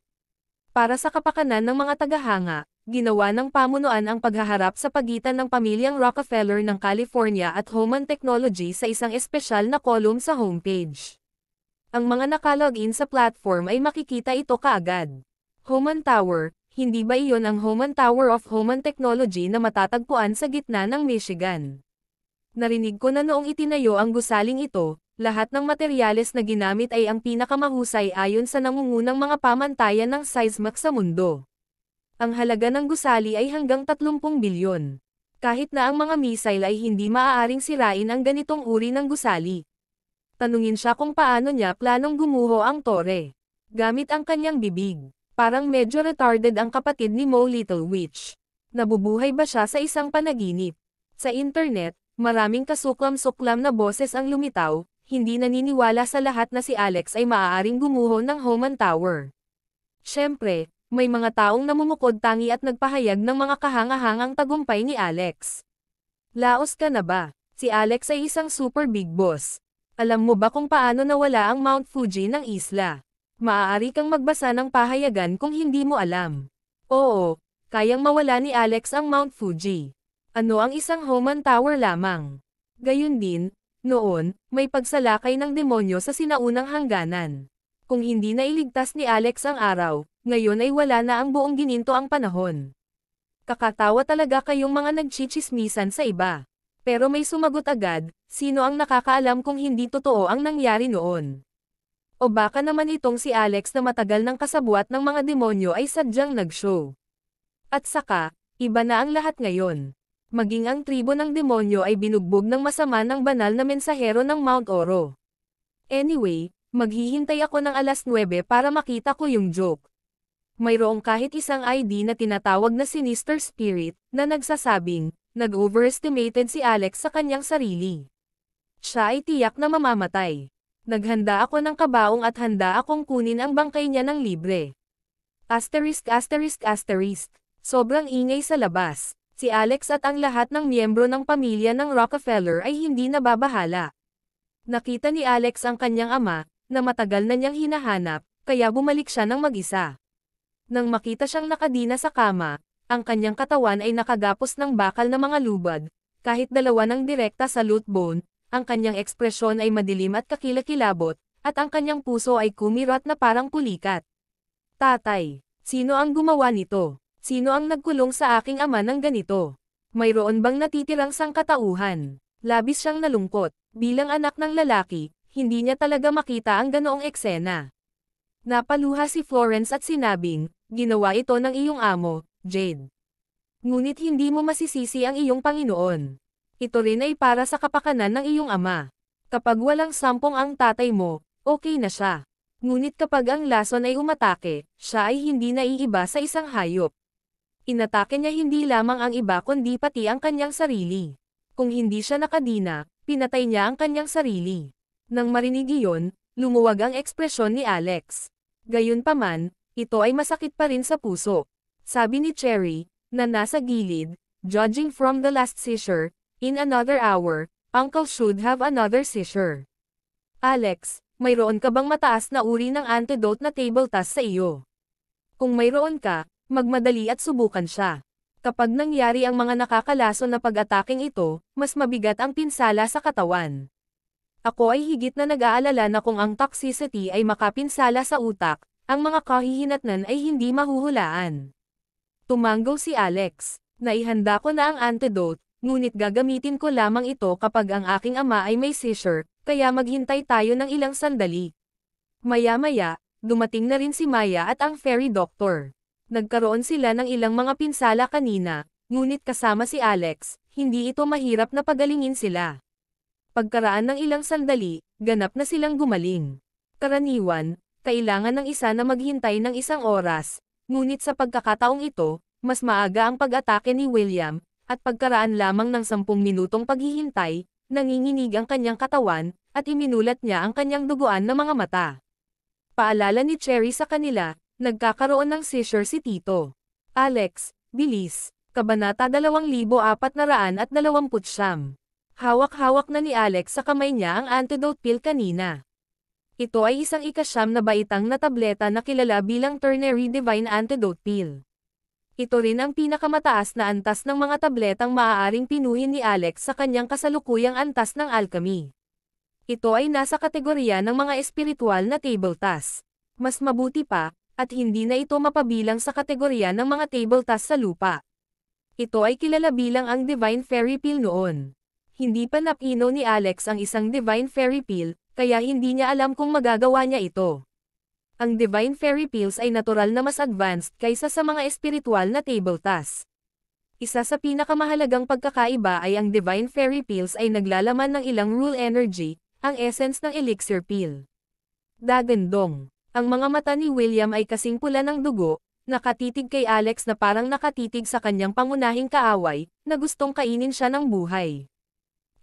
Para sa kapakanan ng mga tagahanga, ginawa ng pamunuan ang paghaharap sa pagitan ng pamilyang Rockefeller ng California at Homan Technology sa isang espesyal na column sa homepage. Ang mga nakalogin sa platform ay makikita ito kaagad. Homan Tower, hindi ba iyon ang Homan Tower of Homan Technology na matatagpuan sa gitna ng Michigan? Narinig ko na noong itinayo ang gusaling ito, lahat ng materyales na ginamit ay ang pinakamahusay ayon sa nangungunang mga pamantayan ng seismic sa mundo. Ang halaga ng gusali ay hanggang 30 bilyon. Kahit na ang mga missile ay hindi maaaring sirain ang ganitong uri ng gusali. Tanungin siya kung paano niya planong gumuho ang tore. Gamit ang kanyang bibig. Parang medyo retarded ang kapatid ni Mo Little Witch. Nabubuhay ba siya sa isang panaginip? Sa internet, maraming kasuklam-suklam na boses ang lumitaw, hindi naniniwala sa lahat na si Alex ay maaaring gumuho ng Homan Tower. Siyempre, may mga taong namumukod tangi at nagpahayag ng mga kahangahangang tagumpay ni Alex. Laos ka na ba? Si Alex ay isang super big boss. Alam mo ba kung paano nawala ang Mount Fuji ng isla? Maaari kang magbasa ng pahayagan kung hindi mo alam. Oo, kayang mawala ni Alex ang Mount Fuji. Ano ang isang Homan Tower lamang? Gayun din, noon, may pagsalakay ng demonyo sa sinaunang hangganan. Kung hindi nailigtas ni Alex ang araw, ngayon ay wala na ang buong gininto ang panahon. Kakatawa talaga kayong mga nagchichismisan sa iba. Pero may sumagot agad, sino ang nakakaalam kung hindi totoo ang nangyari noon? O baka naman itong si Alex na matagal ng kasabwat ng mga demonyo ay sadyang nag-show. At saka, iba na ang lahat ngayon. Maging ang tribo ng demonyo ay binugbog ng masama ng banal na mensahero ng Mount Oro. Anyway, maghihintay ako ng 9:00 para makita ko yung joke. Mayroong kahit isang ID na tinatawag na Sinister Spirit, na nagsasabing, nag-overestimated si Alex sa kanyang sarili. Siya ay tiyak na mamamatay. Naghanda ako ng kabaong at handa akong kunin ang bangkay niya ng libre. Asterisk. Sobrang ingay sa labas. Si Alex at ang lahat ng miyembro ng pamilya ng Rockefeller ay hindi nababahala. Nakita ni Alex ang kanyang ama, na matagal na niyang hinahanap, kaya bumalik siya ng mag-isa. Nang makita siyang nakadina sa kama, ang kanyang katawan ay nakagapos ng bakal na mga lubad, kahit dalawa ng direkta sa loot bone. Ang kanyang ekspresyon ay madilim at kakilakilabot, at ang kanyang puso ay kumirat na parang pulikat. Tatay, sino ang gumawa nito? Sino ang nagkulong sa aking ama ng ganito? Mayroon bang natitirang sangkatauhan? Labis siyang nalungkot. Bilang anak ng lalaki, hindi niya talaga makita ang ganoong eksena. Napaluha si Florence at sinabing, ginawa ito ng iyong amo, Jade. Ngunit hindi mo masisisi ang iyong Panginoon. Ito rin ay para sa kapakanan ng iyong ama. Kapag walang sampong ang tatay mo, okay na siya. Ngunit kapag ang lason ay umatake, siya ay hindi naiiba sa isang hayop. Inatake niya hindi lamang ang iba kundi pati ang kanyang sarili. Kung hindi siya nakadina, pinatay niya ang kanyang sarili. Nang marinig iyon, lumuwag ang ekspresyon ni Alex. Gayunpaman, ito ay masakit pa rin sa puso. Sabi ni Cherry, na nasa gilid, judging from the last seizure, in another hour, Uncle should have another seizure. Alex, mayroon ka bang mataas na uri ng antidote na table task sa iyo? Kung mayroon ka, magmadali at subukan siya. Kapag nangyari ang mga nakakalason na pag-ataking ito, mas mabigat ang pinsala sa katawan. Ako ay higit na nag-aalala na kung ang toxicity ay makapinsala sa utak, ang mga kahihinatnan ay hindi mahuhulaan. Tumanggaw si Alex. Naihanda ko na ang antidote, ngunit gagamitin ko lamang ito kapag ang aking ama ay may seizure, kaya maghintay tayo ng ilang sandali. Maya-maya, dumating na rin si Maya at ang fairy doctor. Nagkaroon sila ng ilang mga pinsala kanina, ngunit kasama si Alex, hindi ito mahirap na pagalingin sila. Pagkaraan ng ilang sandali, ganap na silang gumaling. Karaniwan, kailangan ng isa na maghintay ng isang oras, ngunit sa pagkakataong ito, mas maaga ang pag-atake ni William, at pagkaraan lamang ng 10 minutong paghihintay, nanginginig ang kanyang katawan, at iminulat niya ang kanyang duguan na mga mata. Paalala ni Cherry sa kanila, nagkakaroon ng seizure si Tito. Alex, bilis. Kabanata 2429. Hawak-hawak na ni Alex sa kamay niya ang antidote pill kanina. Ito ay isang ika-9 na baitang na tableta na kilala bilang Ternary Divine Antidote Pill. Ito rin ang pinakamataas na antas ng mga tabletang maaaring pinuhin ni Alex sa kanyang kasalukuyang antas ng alchemy. Ito ay nasa kategorya ng mga espiritual na table task. Mas mabuti pa, at hindi na ito mapabilang sa kategorya ng mga table task sa lupa. Ito ay kilala bilang ang Divine Fairy Pill noon. Hindi pa napino ni Alex ang isang Divine Fairy Pill, kaya hindi niya alam kung magagawa niya ito. Ang Divine Fairy Pills ay natural na mas advanced kaysa sa mga espiritual na table task. Isa sa pinakamahalagang pagkakaiba ay ang Divine Fairy Pills ay naglalaman ng ilang rule energy, ang essence ng elixir pill. Dagandong. Ang mga mata ni William ay kasing pula ng dugo, nakatitig kay Alex na parang nakatitig sa kanyang pangunahing kaaway, na gustong kainin siya ng buhay.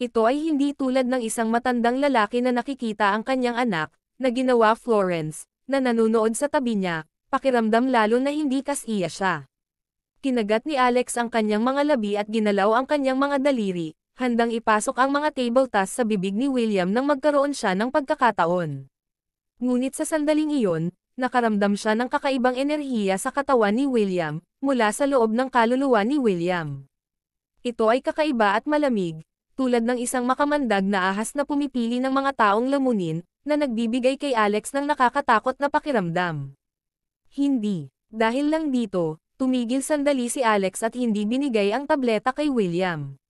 Ito ay hindi tulad ng isang matandang lalaki na nakikita ang kanyang anak, na ginawa Florence, na nanunood sa tabi niya, pakiramdam lalo na hindi kasiya siya. Kinagat ni Alex ang kanyang mga labi at ginalaw ang kanyang mga daliri, handang ipasok ang mga table task sa bibig ni William nang magkaroon siya ng pagkakataon. Ngunit sa sandaling iyon, nakaramdam siya ng kakaibang enerhiya sa katawan ni William, mula sa loob ng kaluluwa ni William. Ito ay kakaiba at malamig, tulad ng isang makamandag na ahas na pumipili ng mga taong lamunin, na nagbibigay kay Alex ng nakakatakot na pakiramdam. Hindi. Dahil lang dito, tumigil sandali si Alex at hindi binigay ang tableta kay William.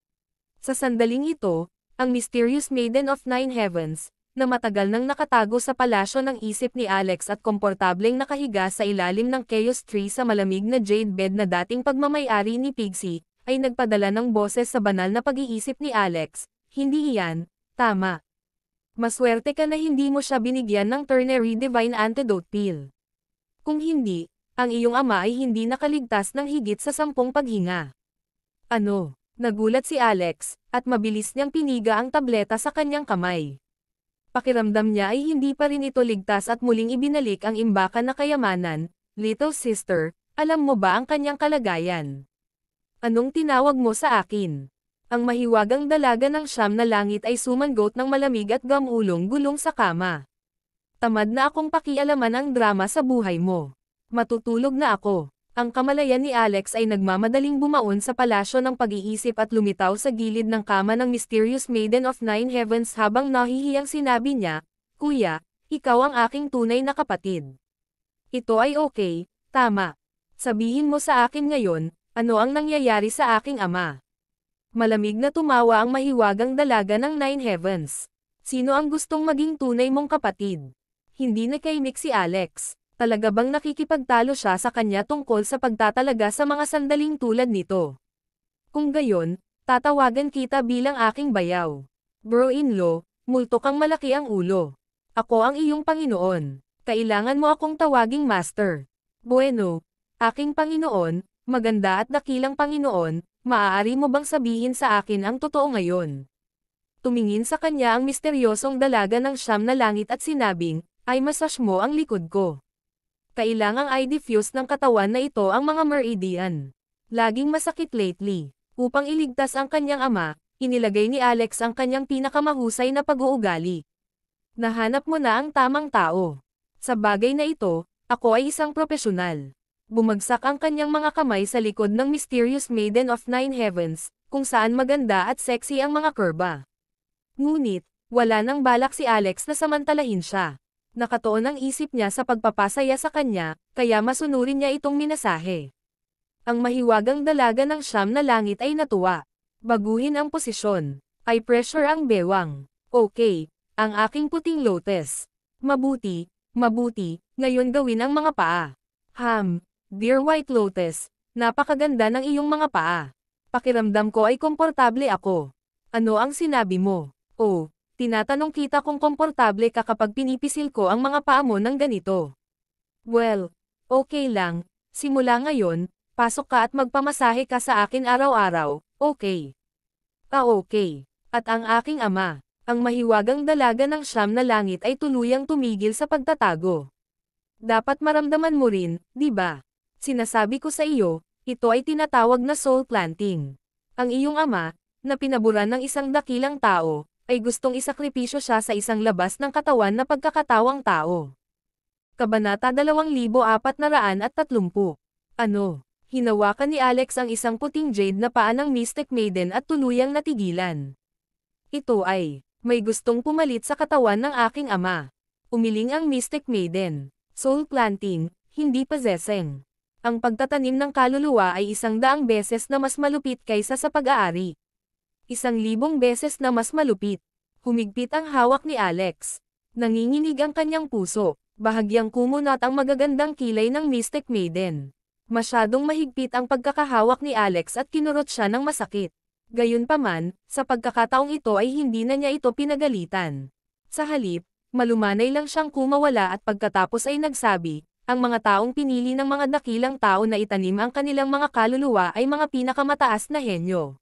Sa sandaling ito, ang Mysterious Maiden of Nine Heavens, na matagal nang nakatago sa palasyo ng isip ni Alex at komportableng nakahiga sa ilalim ng Chaos Tree sa malamig na jade bed na dating pagmamayari ni Pixie, ay nagpadala ng boses sa banal na pag-iisip ni Alex, hindi iyan, tama. Maswerte ka na hindi mo siya binigyan ng Ternary Divine Antidote Pill. Kung hindi, ang iyong ama ay hindi nakaligtas ng higit sa 10 paghinga. Ano? Nagulat si Alex, at mabilis niyang piniga ang tableta sa kanyang kamay. Pakiramdam niya ay hindi pa rin ito ligtas at muling ibinalik ang imbakan na kayamanan. Little sister, alam mo ba ang kanyang kalagayan? Anong tinawag mo sa akin? Ang mahiwagang dalaga ng siyam na langit ay sumanggot ng malamig at gamulong-gulong sa kama. Tamad na akong pakialaman ang drama sa buhay mo. Matutulog na ako. Ang kamalayan ni Alex ay nagmamadaling bumaon sa palasyo ng pag-iisip at lumitaw sa gilid ng kama ng Mysterious Maiden of Nine Heavens habang nahihiyang sinabi niya, Kuya, ikaw ang aking tunay na kapatid. Ito ay okay, tama. Sabihin mo sa akin ngayon, ano ang nangyayari sa aking ama? Malamig na tumawa ang mahiwagang dalaga ng Nine Heavens. Sino ang gustong maging tunay mong kapatid? Hindi nakaimik si Alex. Talaga bang nakikipagtalo siya sa kanya tungkol sa pagtatalaga sa mga sandaling tulad nito? Kung gayon, tatawagan kita bilang aking bayaw. Bro-in-law, multo kang malaki ang ulo. Ako ang iyong Panginoon. Kailangan mo akong tawaging master. Bueno, aking Panginoon, maganda at dakilang Panginoon, maaari mo bang sabihin sa akin ang totoo ngayon? Tumingin sa kanya ang misteryosong dalaga ng siyam na langit at sinabing, ay massage mo ang likod ko. Kailangang i-diffuse ng katawan na ito ang mga meridian. Laging masakit lately. Upang iligtas ang kanyang ama, inilagay ni Alex ang kanyang pinakamahusay na pag-uugali. Nahanap mo na ang tamang tao. Sa bagay na ito, ako ay isang propesyonal. Bumagsak ang kanyang mga kamay sa likod ng Mysterious Maiden of Nine Heavens, kung saan maganda at sexy ang mga kurba. Ngunit, Wala nang balak si Alex na samantalahin siya. Nakatuon ang isip niya sa pagpapasaya sa kanya, kaya masunurin niya itong minasahe. Ang mahiwagang dalaga ng siyam na langit ay natuwa. Baguhin ang posisyon. I pressure ang bewang. Okay, ang aking puting lotus. Mabuti, ngayon gawin ang mga paa. Dear White Lotus, napakaganda ng iyong mga paa. Pakiramdam ko ay komportable ako. Ano ang sinabi mo? Oh, tinatanong kita kung komportable ka kapag pinipisil ko ang mga paa mo ng ganito. Well, okay lang, simula ngayon, pasok ka at magpamasahe ka sa akin araw-araw, okay? Okay. At ang aking ama, ang mahiwagang dalaga ng siyam na langit ay tuluyang tumigil sa pagtatago. Dapat maramdaman mo rin, di ba? Sinasabi ko sa iyo, ito ay tinatawag na soul planting. Ang iyong ama, na pinaburan ng isang dakilang tao, ay gustong isakripisyo siya sa isang labas ng katawan na pagkakatawang tao. Kabanata 2430. Ano? Hinawakan ni Alex ang isang puting jade na paa ng Mystic Maiden at tuluyang natigilan. Ito ay, may gustong pumalit sa katawan ng aking ama. Umiling ang Mystic Maiden. Soul planting, hindi possessing. Ang pagtatanim ng kaluluwa ay 100 beses na mas malupit kaysa sa pag-aari. 1,000 beses na mas malupit. Humigpit ang hawak ni Alex. Nanginginig ang kanyang puso. Bahagyang kumunat ang magagandang kilay ng Mystic Maiden. Masyadong mahigpit ang pagkakahawak ni Alex at kinurot siya ng masakit. Gayunpaman, sa pagkakataong ito ay hindi na niya ito pinagalitan. Sa halip, malumanay lang siyang kumawala at pagkatapos ay nagsabi, ang mga taong pinili ng mga dakilang tao na itanim ang kanilang mga kaluluwa ay mga pinakamataas na henyo.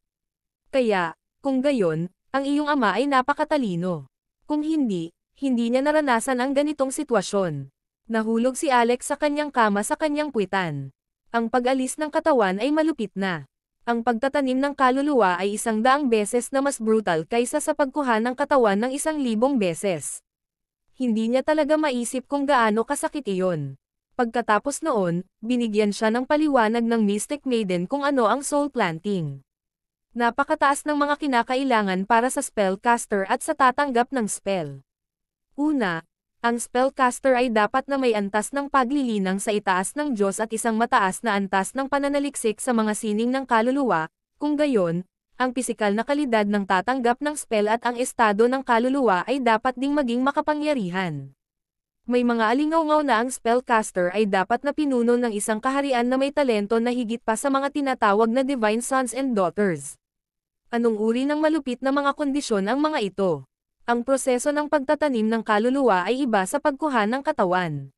Kaya, kung gayon, ang iyong ama ay napakatalino. Kung hindi niya naranasan ang ganitong sitwasyon. Nahulog si Alex sa kanyang kama sa kanyang puwitan. Ang pag-alis ng katawan ay malupit na. Ang pagtatanim ng kaluluwa ay 100 beses na mas brutal kaysa sa pagkuha ng katawan ng 1,000 beses. Hindi niya talaga maisip kung gaano kasakit iyon. Pagkatapos noon, binigyan siya ng paliwanag ng Mystic Maiden kung ano ang soul planting. Napakataas ng mga kinakailangan para sa spellcaster at sa tatanggap ng spell. Una, ang spellcaster ay dapat na may antas ng paglilinang sa itaas ng Diyos at isang mataas na antas ng pananaliksik sa mga sining ng kaluluwa, kung gayon, ang pisikal na kalidad ng tatanggap ng spell at ang estado ng kaluluwa ay dapat ding maging makapangyarihan. May mga alingaw-ngaw na ang spellcaster ay dapat na pinuno ng isang kaharian na may talento na higit pa sa mga tinatawag na divine sons and daughters. Anong uri ng malupit na mga kondisyon ang mga ito? Ang proseso ng pagtatanim ng kaluluwa ay iba sa pagkuha ng katawan.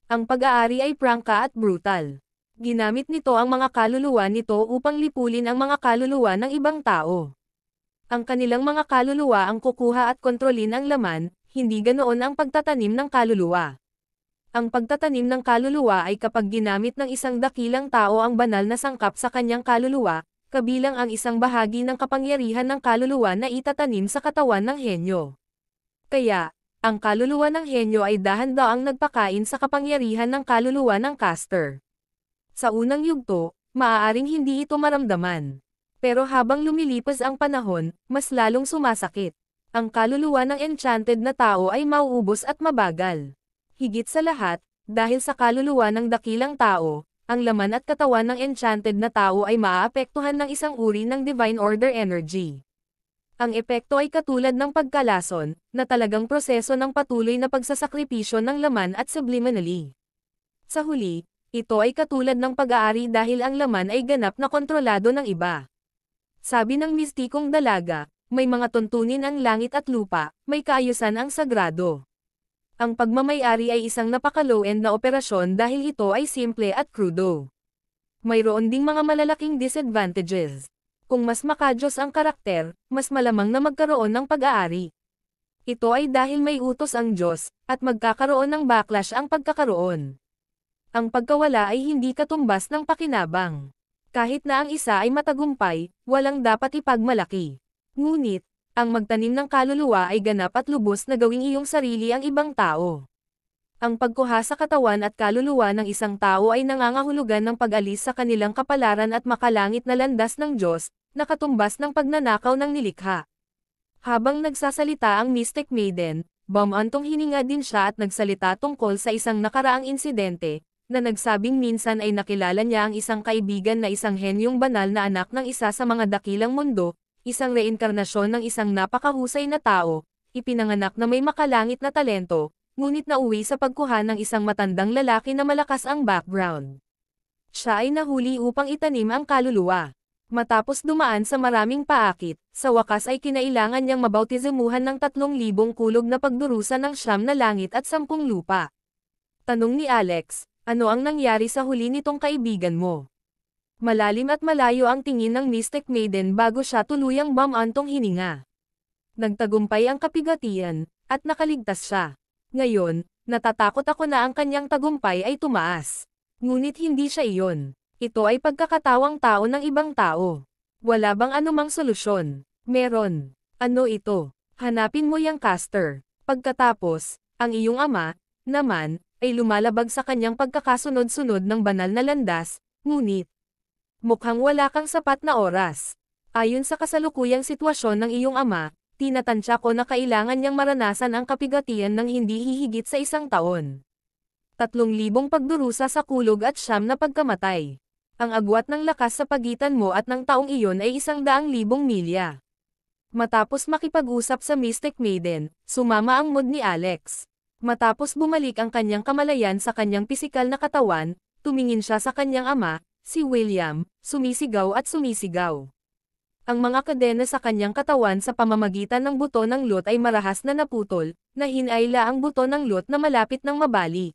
Ang pag-aari ay prangka at brutal. Ginamit nito ang mga kaluluwa nito upang lipulin ang mga kaluluwa ng ibang tao. Ang kanilang mga kaluluwa ang kukuha at kontrolin ang laman, hindi ganoon ang pagtatanim ng kaluluwa. Ang pagtatanim ng kaluluwa ay kapag ginamit ng isang dakilang tao ang banal na sangkap sa kanyang kaluluwa, kabilang ang isang bahagi ng kapangyarihan ng kaluluwa na itatanim sa katawan ng henyo. Kaya, ang kaluluwa ng henyo ay dahan-daang nagpakain sa kapangyarihan ng kaluluwa ng caster. Sa unang yugto, maaaring hindi ito maramdaman. Pero habang lumilipas ang panahon, mas lalong sumasakit. Ang kaluluwa ng enchanted na tao ay mauubos at mabagal. Higit sa lahat, dahil sa kaluluwa ng dakilang tao, ang laman at katawan ng enchanted na tao ay maaapektuhan ng isang uri ng divine order energy. Ang epekto ay katulad ng pagkalason, na talagang proseso ng patuloy na pagsasakripisyo ng laman at subliminally. Sa huli, ito ay katulad ng pag-aari dahil ang laman ay ganap na kontrolado ng iba. Sabi ng mistikong dalaga, may mga tuntunin ang langit at lupa, may kaayusan ang sagrado. Ang pagmamay-ari ay isang napaka-low-end na operasyon dahil ito ay simple at crudo. Mayroon ding mga malalaking disadvantages. Kung mas makajos ang karakter, mas malamang na magkaroon ng pag-aari. Ito ay dahil may utos ang Diyos, at magkakaroon ng backlash ang pagkakaroon. Ang pagkawala ay hindi katumbas ng pakinabang. Kahit na ang isa ay matagumpay, walang dapat ipagmalaki. Ngunit, ang magtanim ng kaluluwa ay ganap at lubos na gawing iyong sarili ang ibang tao. Ang pagkuha sa katawan at kaluluwa ng isang tao ay nangangahulugan ng pag-alis sa kanilang kapalaran at makalangit na landas ng Diyos, na katumbas ng pagnanakaw ng nilikha. Habang nagsasalita ang Mystic Maiden, bumantong hininga din siya at nagsalita tungkol sa isang nakaraang insidente, na nagsabing minsan ay nakilala niya ang isang kaibigan na isang henyong banal na anak ng isa sa mga dakilang mundo, isang reinkarnasyon ng isang napakahusay na tao, ipinanganak na may makalangit na talento, ngunit nauwi sa pagkuha ng isang matandang lalaki na malakas ang background. Siya ay nahuli upang itanim ang kaluluwa. Matapos dumaan sa maraming paakit, sa wakas ay kinailangan niyang mabautizimuhan ng 3,000 kulog na pagdurusa ng 9 na langit at 10 lupa. Tanong ni Alex, ano ang nangyari sa huli nitong kaibigan mo? Malalim at malayo ang tingin ng Mystic Maiden bago siya tuluyang bumantong hininga. Nagtagumpay ang kapigatian, at nakaligtas siya. Ngayon, natatakot ako na ang kanyang tagumpay ay tumaas. Ngunit hindi siya iyon. Ito ay pagkakatawang tao ng ibang tao. Wala bang anumang solusyon? Meron. Ano ito? Hanapin mo yang caster. Pagkatapos, ang iyong ama, naman, ay lumalabag sa kanyang pagkakasunod-sunod ng banal na landas, ngunit mukhang wala kang sapat na oras. Ayon sa kasalukuyang sitwasyon ng iyong ama, tinatansya ko na kailangan niyang maranasan ang kapigatian ng hindi hihigit sa 1 taon. 3,000 pagdurusa sa kulog at 9 na pagkamatay. Ang agwat ng lakas sa pagitan mo at ng taong iyon ay 100,000 milya. Matapos makipag-usap sa Mystic Maiden, sumama ang mood ni Alex. Matapos bumalik ang kanyang kamalayan sa kanyang pisikal na katawan, tumingin siya sa kanyang ama, si William, sumisigaw at sumisigaw. Ang mga kadena sa kanyang katawan sa pamamagitan ng buto ng Lot ay marahas na naputol, na hinayla ang buto ng Lot na malapit ng mabali.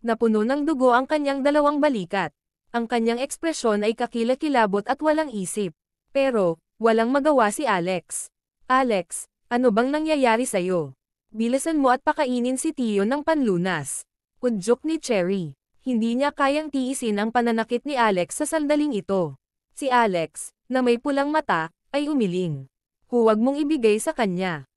Napuno ng dugo ang kanyang 2 balikat. Ang kanyang ekspresyon ay kakilakilabot at walang isip. Pero, walang magawa si Alex. Alex, ano bang nangyayari sa'yo? Bilisan mo at pakainin si Tio ng panlunas. Udyok ni Cherry. Hindi niya kayang tiisin ang pananakit ni Alex sa sandaling ito. Si Alex, na may pulang mata, ay umiling. Huwag mong ibigay sa kanya.